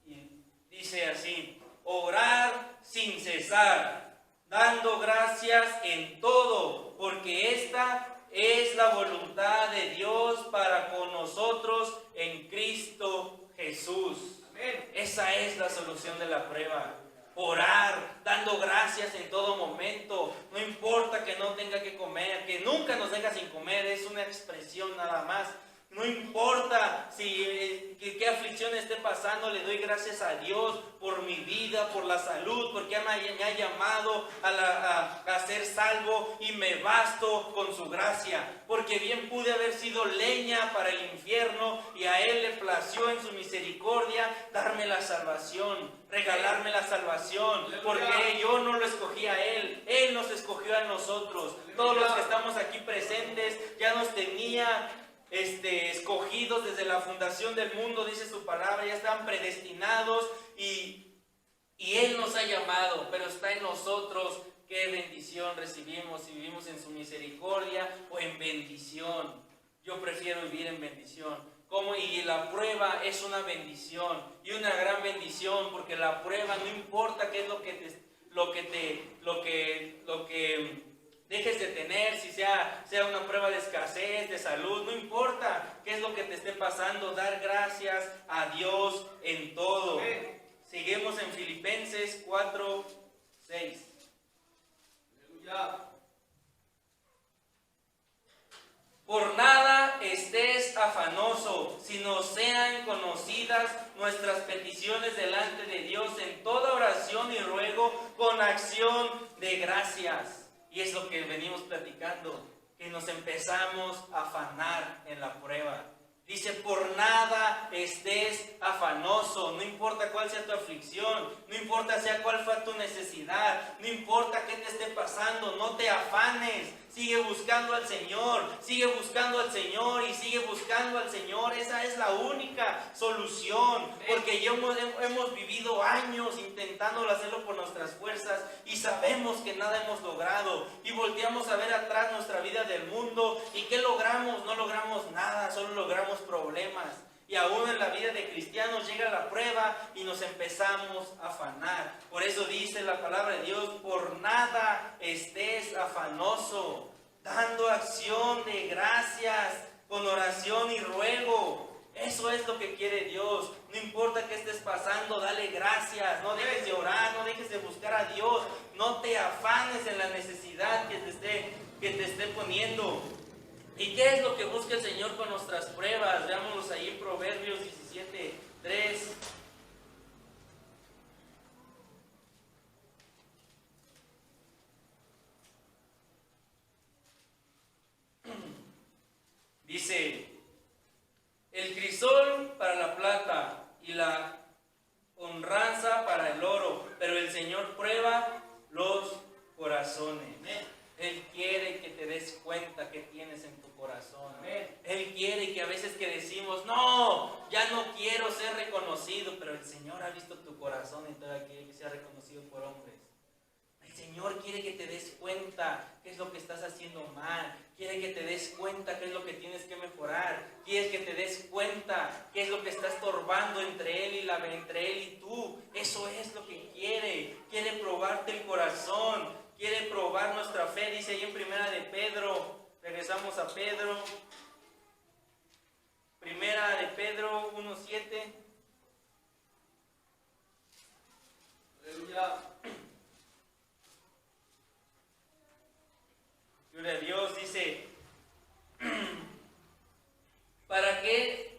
Speaker 1: y dice así: orar sin cesar, dando gracias en todo, porque esta es la voluntad de Dios para con nosotros en Cristo Jesús. Amén. Esa es la solución de la prueba. Orar, dando gracias en todo momento. No importa que no tenga que comer, que nunca nos deja sin comer, es una expresión nada más. No importa qué aflicción esté pasando, le doy gracias a Dios por mi vida, por la salud, porque me ha llamado a ser salvo, y me basto con su gracia. Porque bien pude haber sido leña para el infierno, y a Él le plació en su misericordia darme la salvación, regalarme la salvación, porque yo no lo escogí a Él, Él nos escogió a nosotros. Todos los que estamos aquí presentes ya nos tenía escogidos desde la fundación del mundo, dice su palabra, ya están predestinados, y Él nos ha llamado, pero está en nosotros qué bendición recibimos, si vivimos en su misericordia o en bendición. Yo prefiero vivir en bendición. Y la prueba es una bendición, y una gran bendición, porque la prueba, no importa qué es lo que dejes de tener, si sea una prueba de escasez, de salud, no importa qué es lo que te esté pasando, dar gracias a Dios en todo. Seguimos en Filipenses 4:6. Aleluya. Por nada estés afanoso, sino sean conocidas nuestras peticiones delante de Dios en toda oración y ruego con acción de gracias. Y es lo que venimos platicando, que nos empezamos a afanar en la prueba. Dice, por nada estés afanoso, no importa cuál sea tu aflicción, no importa sea cuál fue tu necesidad, no importa qué te esté pasando, no te afanes, sigue buscando al Señor, sigue buscando al Señor y sigue buscando al Señor. Esa es la única solución, porque hemos vivido años intentando hacerlo por nuestras fuerzas y sabemos que nada hemos logrado y volteamos a ver atrás nuestra vida del mundo y ¿qué logramos? No logramos nada, solo logramos problemas. Y aún en la vida de cristianos llega la prueba y nos empezamos a afanar. Por eso dice la palabra de Dios, por nada estés afanoso, dando acción de gracias, con oración y ruego. Eso es lo que quiere Dios. No importa qué estés pasando, dale gracias. No dejes de orar, no dejes de buscar a Dios. No te afanes en la necesidad que te esté poniendo. ¿Y qué es lo que busca el Señor con nuestras pruebas? Veámoslos ahí en Proverbios 17:3. Dice, el crisol para la plata y la honranza para el oro, pero el Señor prueba los corazones. Él quiere que te des cuenta que tienes en tu corazón. Él quiere que a veces que decimos, no, ya no quiero ser reconocido, pero el Señor ha visto tu corazón y todavía quiere que sea reconocido por hombres. El Señor quiere que te des cuenta qué es lo que estás haciendo mal. Quiere que te des cuenta qué es lo que tienes que mejorar. Quiere que te des cuenta qué es lo que está estorbando entre Él y tú. Eso es lo que quiere. Quiere probarte el corazón. Quiere probar nuestra fe, dice ahí en Primera de Pedro. Regresamos a Pedro. Primera de Pedro 1:7.
Speaker 2: Aleluya.
Speaker 1: Gloria a Dios, dice, para que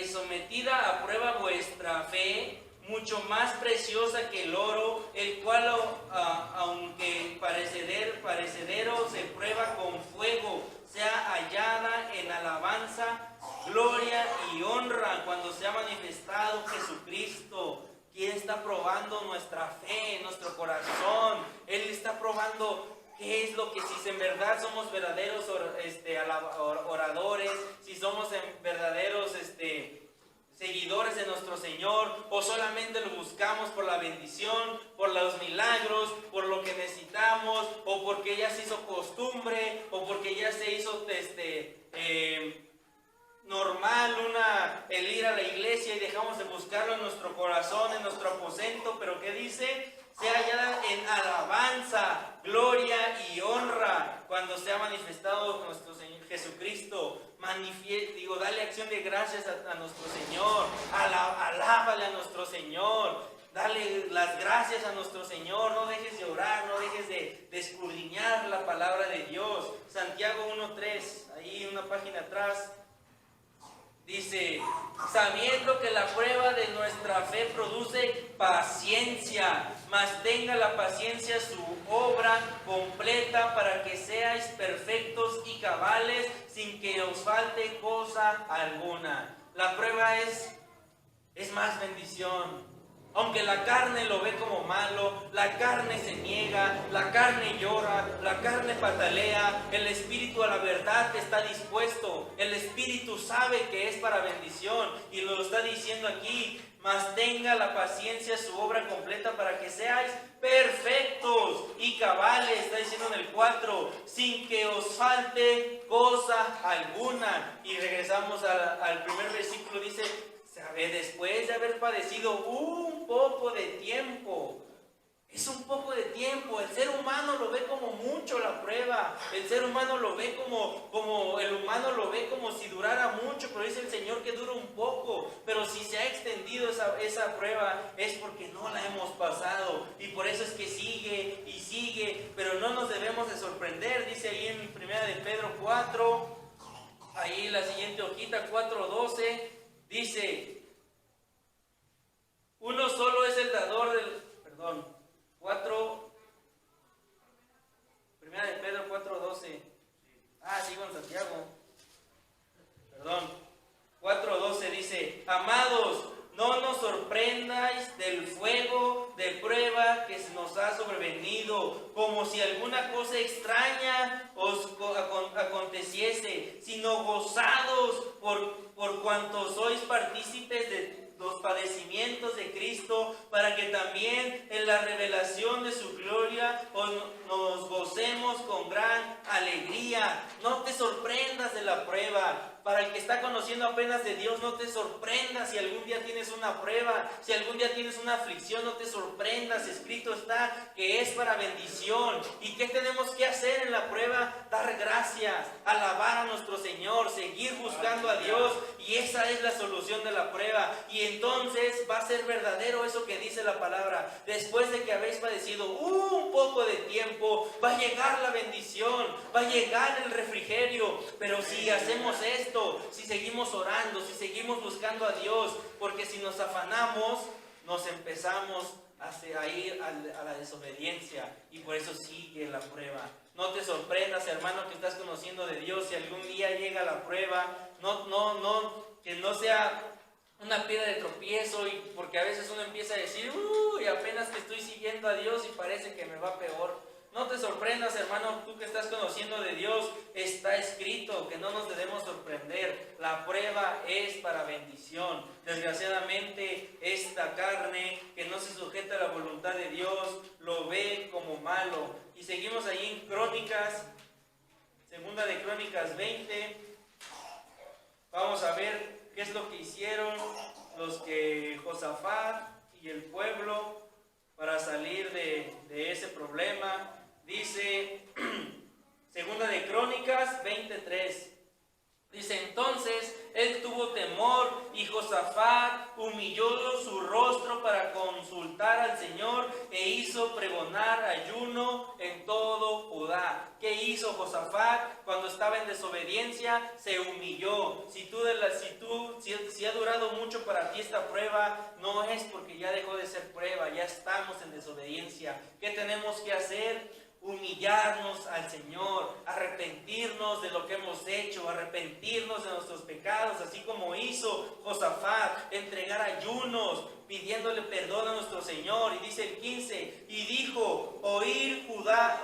Speaker 1: sometida a prueba vuestra fe, mucho más preciosa que el oro, el cual aunque parecedero se prueba con fuego, sea hallada en alabanza, gloria y honra cuando sea manifestado Jesucristo. ¿Quién está probando nuestra fe, nuestro corazón? Él está probando qué es lo que, si en verdad somos verdaderos oradores, si somos verdaderos seguidores de nuestro Señor, o solamente lo buscamos por la bendición, por los milagros, por lo que necesitamos, o porque ya se hizo costumbre, o porque ya se hizo normal el ir a la iglesia y dejamos de buscarlo en nuestro corazón, en nuestro aposento. Pero ¿qué dice? Sea hallada en alabanza, gloria y honra cuando sea manifestado nuestro Señor Jesucristo. Dale acción de gracias a nuestro Señor, alábale a nuestro Señor, dale las gracias a nuestro Señor. No dejes de orar, no dejes de escudriñar la palabra de Dios. Santiago 1:3, ahí una página atrás. Dice, sabiendo que la prueba de nuestra fe produce paciencia, mas tenga la paciencia su obra completa para que seáis perfectos y cabales sin que os falte cosa alguna. La prueba es más bendición. Aunque la carne lo ve como malo, la carne se niega, la carne llora, la carne patalea, el espíritu a la verdad está dispuesto. El espíritu sabe que es para bendición y lo está diciendo aquí. Mas tenga la paciencia su obra completa para que seáis perfectos y cabales, está diciendo en el 4, sin que os falte cosa alguna. Y regresamos al primer versículo, dice, después de haber padecido un poco de tiempo. Es un poco de tiempo. El ser humano lo ve como mucho la prueba. El ser humano lo ve como si durara mucho, pero dice el Señor que dura un poco. Pero si se ha extendido esa prueba es porque no la hemos pasado. Y por eso es que sigue y sigue, pero no nos debemos de sorprender. Dice ahí en 1 de Pedro 4, ahí la siguiente hojita, 4:12, dice, uno solo es el dador del, 1 de Pedro 4:12, sigo en Santiago, 4:12 dice, amados, no nos sorprendáis del fuego de prueba que nos ha sobrevenido, como si alguna cosa extraña os aconteciese, sino gozados por cuanto sois partícipes de los padecimientos de Cristo, para que también en la revelación de su gloria nos gocemos con gran alegría. No te sorprendas de la prueba. Para el que está conociendo apenas de Dios, no te sorprendas si algún día tienes una prueba, si algún día tienes una aflicción, no te sorprendas. Escrito está que es para bendición. ¿Y qué tenemos que hacer en la prueba? Dar gracias, alabar a nuestro Señor, seguir buscando a Dios, y esa es la solución de la prueba. Y entonces va a ser verdadero eso que dice la palabra. Después de que habéis padecido un poco de tiempo, va a llegar la bendición, va a llegar el refrigerio. Pero si hacemos esto, si seguimos orando, si seguimos buscando a Dios, porque si nos afanamos, nos empezamos a ir a la desobediencia, y por eso sigue la prueba. No te sorprendas, hermano, que estás conociendo de Dios. Si algún día llega la prueba, que no sea una piedra de tropiezo, y porque a veces uno empieza a decir, y apenas que estoy siguiendo a Dios y parece que me va peor. No te sorprendas, hermano, tú que estás conociendo de Dios, está escrito que no nos debemos sorprender. La prueba es para bendición. Desgraciadamente, esta carne que no se sujeta a la voluntad de Dios, lo ve como malo. Y seguimos ahí en Crónicas, 2 de Crónicas 20. Vamos a ver qué es lo que hicieron Josafat y el pueblo para salir de ese problema. Dice, 2 de Crónicas 23. Dice, entonces él tuvo temor, y Josafat humilló su rostro para consultar al Señor, e hizo pregonar ayuno en todo Judá. ¿Qué hizo Josafat cuando estaba en desobediencia? Se humilló. Si ha durado mucho para ti esta prueba, no es porque ya dejó de ser prueba, ya estamos en desobediencia. ¿Qué tenemos que hacer? Humillarnos al Señor, arrepentirnos de lo que hemos hecho, arrepentirnos de nuestros pecados, así como hizo Josafat, entregar ayunos, pidiéndole perdón a nuestro Señor. Y dice el 15, y dijo, oír Judá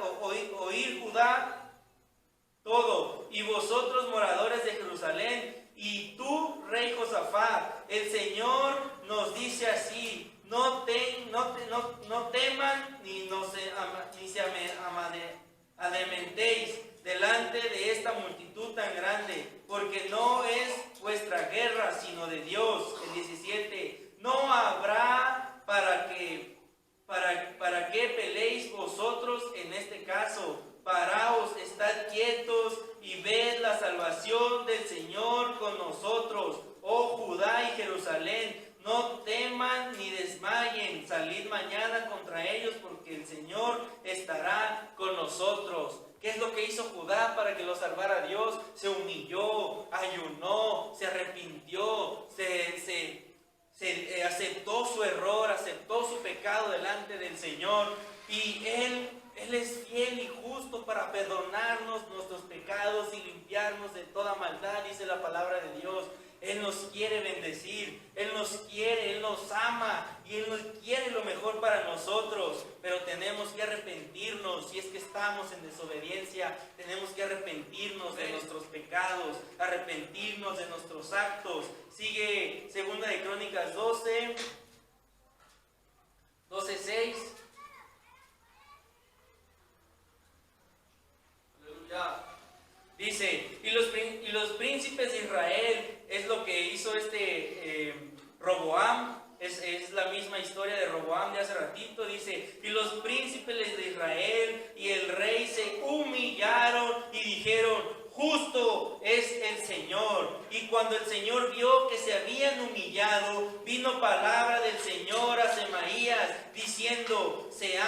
Speaker 1: todo, y vosotros moradores de Jerusalén, y tú, rey Josafat, el Señor nos dice así, no teman ni se adementéis delante de esta multitud tan grande, porque no es vuestra guerra, sino de Dios. El 17, no habrá para que peleéis vosotros en este caso. Paraos, estad quietos y ved la salvación del Señor con nosotros, oh Judá y Jerusalén. No teman ni desmayen, salid mañana contra ellos, porque el Señor estará con nosotros. ¿Qué es lo que hizo Judá para que lo salvara Dios? Se humilló, ayunó, se arrepintió, se aceptó su error, aceptó su pecado delante del Señor, y Él es fiel y justo para perdonarnos nuestros pecados y limpiarnos de toda maldad, dice la palabra de Dios. Él nos quiere bendecir, Él nos quiere, Él nos ama, y Él nos quiere lo mejor para nosotros, pero tenemos que arrepentirnos. Si es que estamos en desobediencia, tenemos que arrepentirnos de nuestros pecados, arrepentirnos de nuestros actos. Sigue 2 de Crónicas 12:6.
Speaker 2: Aleluya.
Speaker 1: Dice, y los príncipes de Israel, es lo que hizo Roboam, es la misma historia de Roboam de hace ratito. Dice, y los príncipes de Israel y el rey se humillaron y dijeron, justo es el Señor. Y cuando el Señor vio que se habían humillado, vino palabra del Señor a Semaías, diciendo, se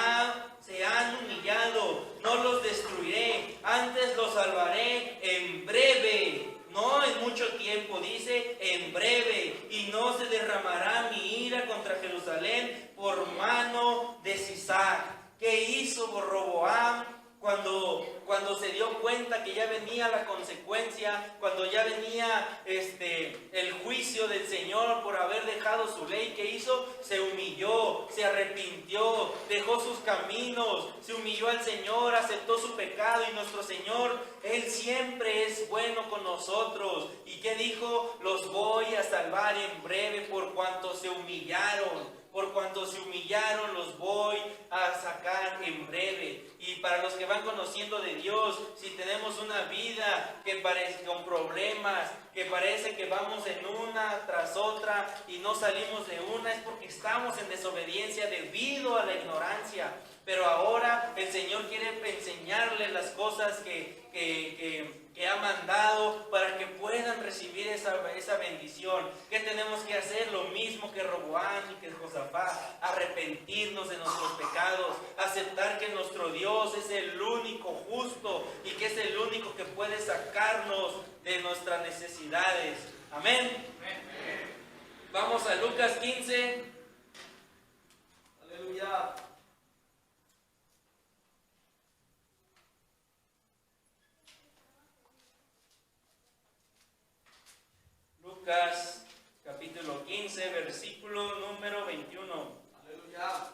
Speaker 1: se han humillado, no los destruiré, antes los salvaré en breve. No en mucho tiempo, dice en breve, y no se derramará mi ira contra Jerusalén por mano de Sisac. ¿Qué hizo Roboam cuando se dio cuenta que ya venía la consecuencia, cuando ya venía el juicio del Señor por haber dejado su ley? ¿Qué hizo? Se humilló, se arrepintió, dejó sus caminos, se humilló al Señor, aceptó su pecado, y nuestro Señor, Él siempre es bueno con nosotros. ¿Y qué dijo? Los voy a salvar en breve por cuanto se humillaron. Por cuanto se humillaron, los voy a sacar en breve. Y para los que van conociendo de Dios, si tenemos una vida que parece con problemas, que parece que vamos en una tras otra y no salimos de una, es porque estamos en desobediencia debido a la ignorancia. Pero ahora el Señor quiere enseñarles las cosas que ha mandado para que puedan recibir esa bendición. ¿Qué tenemos que hacer? Lo mismo que Roboam y que Josafat: arrepentirnos de nuestros pecados, aceptar que nuestro Dios es el único justo y que es el único que puede sacarnos de nuestras necesidades. Amén. Vamos a Lucas 15.
Speaker 2: Aleluya.
Speaker 1: Lucas capítulo 15, versículo número 21.
Speaker 2: Aleluya.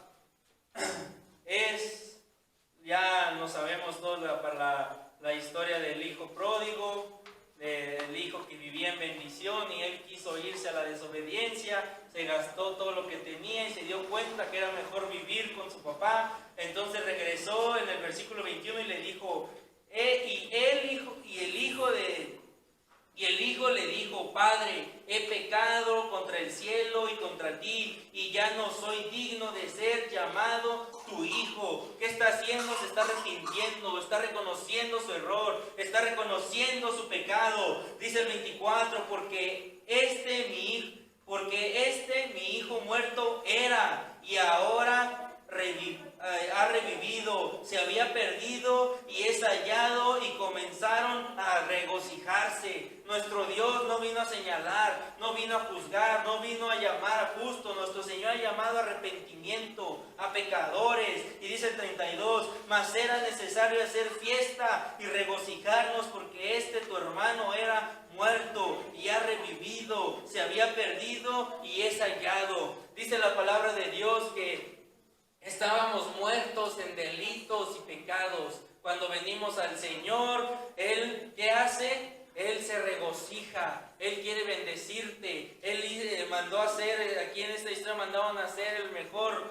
Speaker 1: Ya no sabemos toda la historia del hijo pródigo, del hijo que vivía en bendición y él quiso irse a la desobediencia, se gastó todo lo que tenía y se dio cuenta que era mejor vivir con su papá. Entonces regresó en el versículo 21 y le dijo, y el hijo le dijo: Padre, he pecado contra el cielo y contra ti, y ya no soy digno de ser llamado tu hijo. ¿Qué está haciendo? Se está arrepintiendo, está reconociendo su error, está reconociendo su pecado. Dice el 24, porque mi hijo muerto era, y ahora ha revivido, se había perdido y es hallado, y comenzaron a regocijarse. Nuestro Dios no vino a señalar, no vino a juzgar, no vino a llamar a justo. Nuestro Señor ha llamado a arrepentimiento a pecadores. Y dice el 32, mas era necesario hacer fiesta y regocijarnos, porque tu hermano era muerto y ha revivido, se había perdido y es hallado. Dice la palabra de Dios que estábamos muertos en delitos y pecados. Cuando venimos al Señor, Él, ¿qué hace? Él se regocija, Él quiere bendecirte. Él mandó a hacer, aquí en esta historia mandaban a hacer el mejor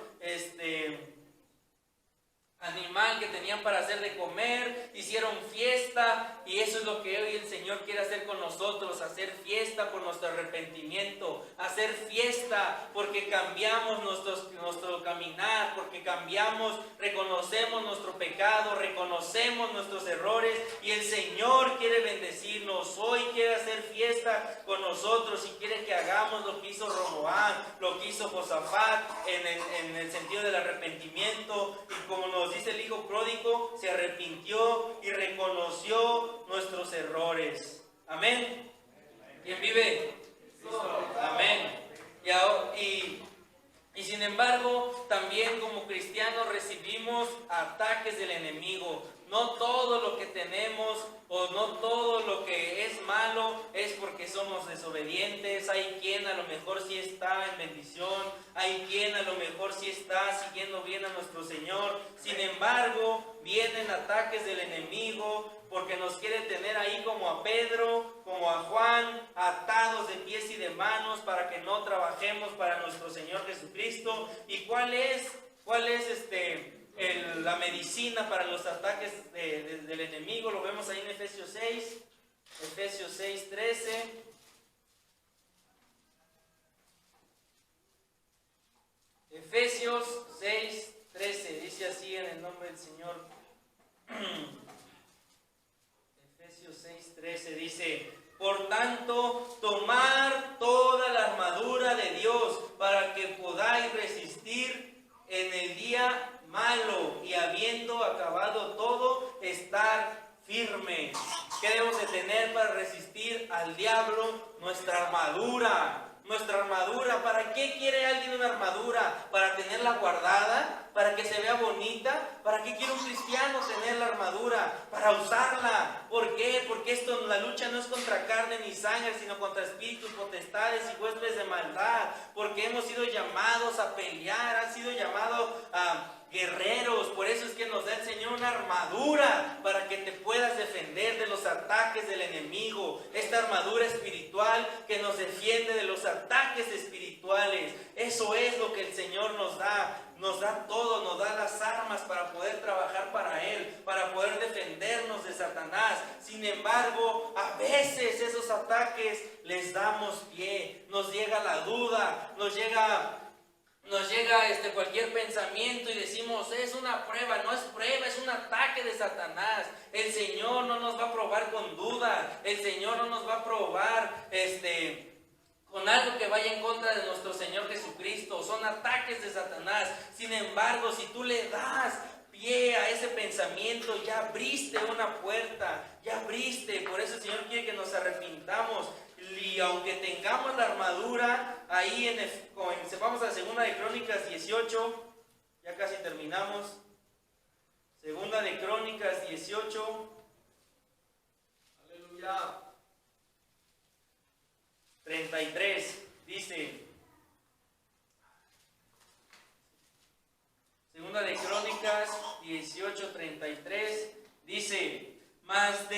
Speaker 1: animal que tenían para hacer de comer, hicieron fiesta, y eso es lo que hoy el Señor quiere hacer con nosotros: hacer fiesta por nuestro arrepentimiento, hacer fiesta porque cambiamos nuestro caminar, porque cambiamos, reconocemos nuestro pecado, reconocemos nuestros errores, y el Señor quiere bendecirnos. Hoy quiere hacer fiesta con nosotros y quiere que hagamos lo que hizo Roboam, lo que hizo Josafat en el sentido del arrepentimiento. Y como nos dice el hijo pródigo, se arrepintió y reconoció nuestros errores. Amén. ¿Quién vive? Amén. Y sin embargo, también como cristianos recibimos ataques del enemigo. No todo lo que tenemos o no todo lo que es malo es porque somos desobedientes. Hay quien a lo mejor sí está en bendición, hay quien a lo mejor sí está siguiendo bien a nuestro Señor. Sin embargo, vienen ataques del enemigo porque nos quiere tener ahí como a Pedro, como a Juan, atados de pies y de manos para que no trabajemos para nuestro Señor Jesucristo. ¿Y cuál es la medicina para los ataques del enemigo? Lo vemos ahí en Efesios 6, Efesios 6, 13. Efesios 6, 13, dice así en el nombre del Señor. Efesios 6, 13 dice: por tanto, tomar toda la armadura de Dios para que podáis resistir en el día malo, y habiendo ¿para qué quiere alguien una armadura? ¿Para tenerla guardada? ¿Para que se vea bonita? ¿Para qué quiere un cristiano tener la armadura? Para usarla. ¿Por qué? Porque la lucha no es contra carne ni sangre, sino contra espíritus, potestades y huestes de maldad. Porque hemos sido llamados a pelear, han sido llamados a guerreros. Por eso es que nos da el Señor una armadura para que te puedas defender de los ataques del enemigo. Esta armadura espiritual que nos defiende de los ataques espirituales. Eso es lo que el Señor nos da. Nos da todo, nos da las armas para poder trabajar para Él, para poder defendernos de Satanás. Sin embargo, a veces esos ataques les damos pie. Nos llega la duda, nos llega cualquier pensamiento y decimos, es una prueba. No es prueba, es un ataque de Satanás. El Señor no nos va a probar con duda. El Señor no nos va a probar con algo que vaya en contra de nuestro Señor Jesucristo. Son ataques de Satanás. Sin embargo, si tú le das pie a ese pensamiento, ya abriste una puerta, ya abriste. Por eso el Señor quiere que nos arrepintamos. Y aunque tengamos la armadura, ahí vamos a 2 de Crónicas 18, ya casi terminamos. 2 de Crónicas 18.
Speaker 2: Aleluya.
Speaker 1: 33, dice, 2 de Crónicas 18, 33, dice, mas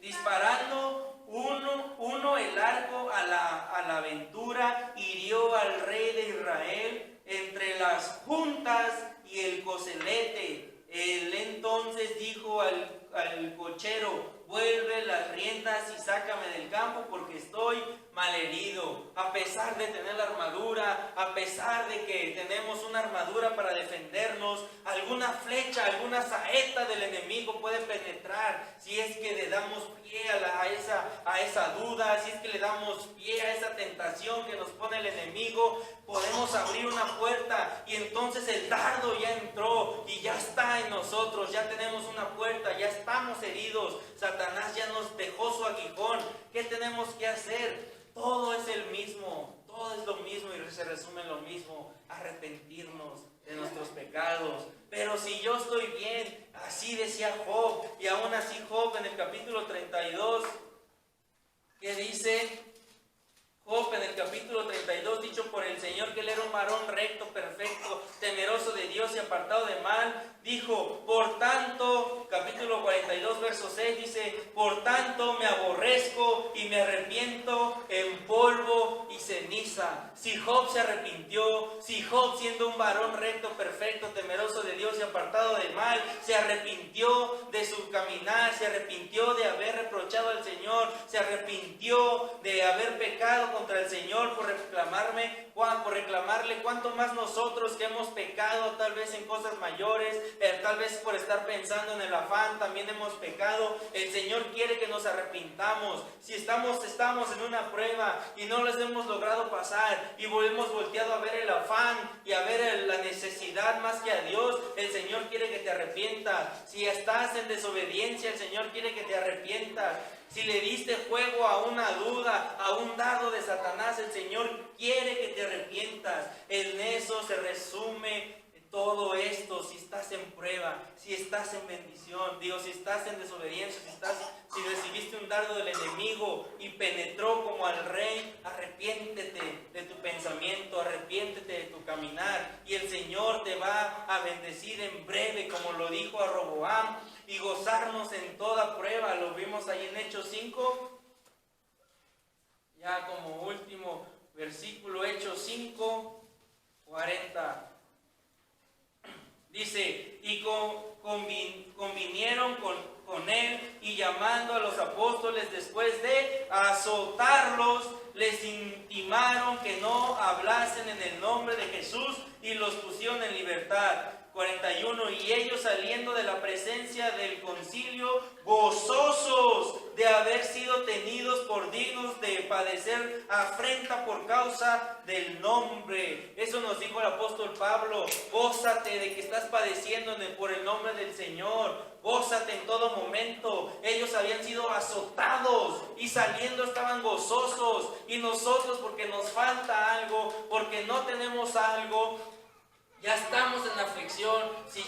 Speaker 1: disparando uno el arco a la aventura, hirió al rey de Israel entre las juntas y el coselete. Él entonces dijo al cochero, vuelve las riendas y sácame del campo porque estoy malherido. A pesar de tener la armadura, a pesar de que tenemos una armadura para defendernos, alguna flecha, alguna saeta del enemigo puede penetrar si es que le damos pie a esa duda, si es que le damos pie a esa tentación que nos pone el enemigo. Podemos abrir una puerta y entonces el dardo ya entró y ya está en nosotros, ya tenemos una puerta, ya estamos heridos. Satanás ya nos dejó su aguijón. ¿Qué tenemos que hacer? Todo es el mismo, todo es lo mismo y se resume en lo mismo: arrepentirnos de nuestros pecados. Pero si yo estoy bien, así decía Job, y aún así Job en el capítulo 32, ¿qué dice? Job en el capítulo 32, dicho por el Señor que él era un varón recto, perfecto, temeroso de Dios y apartado de mal, dijo, por tanto, capítulo 42, verso 6, dice, por tanto me aborrezco y me arrepiento en polvo y ceniza. Si Job se arrepintió, si Job siendo un varón recto, perfecto, temeroso de Dios y apartado de mal, se arrepintió de su caminar, se arrepintió de haber reprochado al Señor, se arrepintió de haber pecado contra el Señor por reclamarle, cuánto más nosotros que hemos pecado tal vez en cosas mayores, tal vez por estar pensando en el afán también hemos pecado. El Señor quiere que nos arrepintamos. Si estamos en una prueba y no les hemos logrado pasar y hemos volteado a ver el afán y a ver la necesidad más que a Dios, el Señor quiere que te arrepientas. Si estás en desobediencia, el Señor quiere que te arrepientas. Si le diste fuego a una duda, a un dardo de Satanás, el Señor quiere que te arrepientas. En eso se resume todo esto. Si estás en prueba, si estás en bendición, si estás en desobediencia, si recibiste un dardo del enemigo y penetró como al rey, arrepiéntete de tu pensamiento, arrepiéntete de tu caminar y el Señor te va a bendecir en breve, como lo dijo a Roboam, y gozarnos en toda prueba. Lo vimos ahí en Hechos 5, ya como último versículo, Hechos 5, 40. Dice, y convinieron con él, y llamando a los apóstoles después de azotarlos, les intimaron que no hablasen en el nombre de Jesús y los pusieron en libertad. 41. Y ellos saliendo de la presencia del concilio, gozosos de haber sido tenidos por dignos de padecer afrenta por causa del nombre. Eso nos dijo el apóstol Pablo. Gózate de que estás padeciendo por el nombre del Señor. Gózate en todo momento. Ellos habían sido azotados y saliendo estaban gozosos. y nosotros porque nos falta algo, porque no tenemos algo, ya estamos en aflicción. Si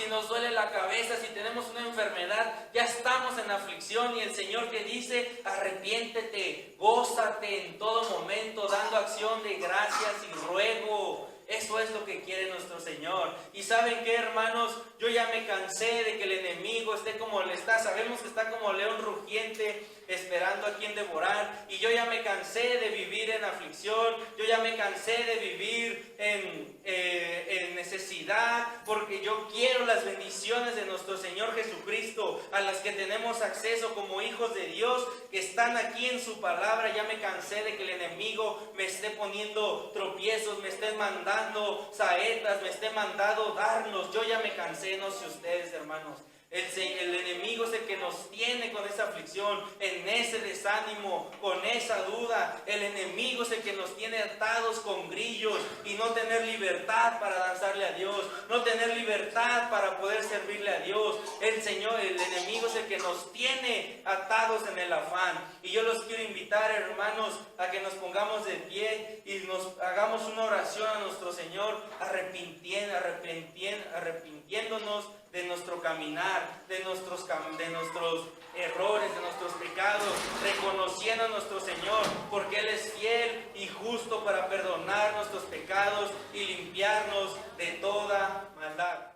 Speaker 1: nos duele la cabeza, si tenemos una enfermedad, ya estamos en aflicción. Y el Señor que dice, arrepiéntete, gózate en todo momento, dando acción de gracias y ruego. Eso es lo que quiere nuestro Señor. Y ¿saben qué, hermanos? Yo ya me cansé de que el enemigo esté como le está. Sabemos que está como león rugiente, esperando a quien devorar. Y yo ya me cansé de vivir en aflicción. Yo ya me cansé de vivir en necesidad. Porque yo quiero las bendiciones de nuestro Señor Jesucristo, a las que tenemos acceso como hijos de Dios, que están aquí en su palabra. Ya me cansé de que el enemigo me esté poniendo tropiezos, me esté mandando saetas, me esté mandando darnos. Yo ya me cansé, no sé ustedes, hermanos. El enemigo es el que nos tiene con esa aflicción, en ese desánimo, con esa duda. El enemigo es el que nos tiene atados con grillos y no tener libertad para danzarle a Dios, no tener libertad para poder servirle a Dios. El enemigo es el que nos tiene atados en el afán. Y yo los quiero invitar, hermanos, a que nos pongamos de pie y nos hagamos una oración a nuestro Señor, arrepintiéndonos de nuestro caminar, de nuestros errores, de nuestros pecados, reconociendo a nuestro Señor, porque Él es fiel y justo para perdonar nuestros pecados y limpiarnos de toda maldad.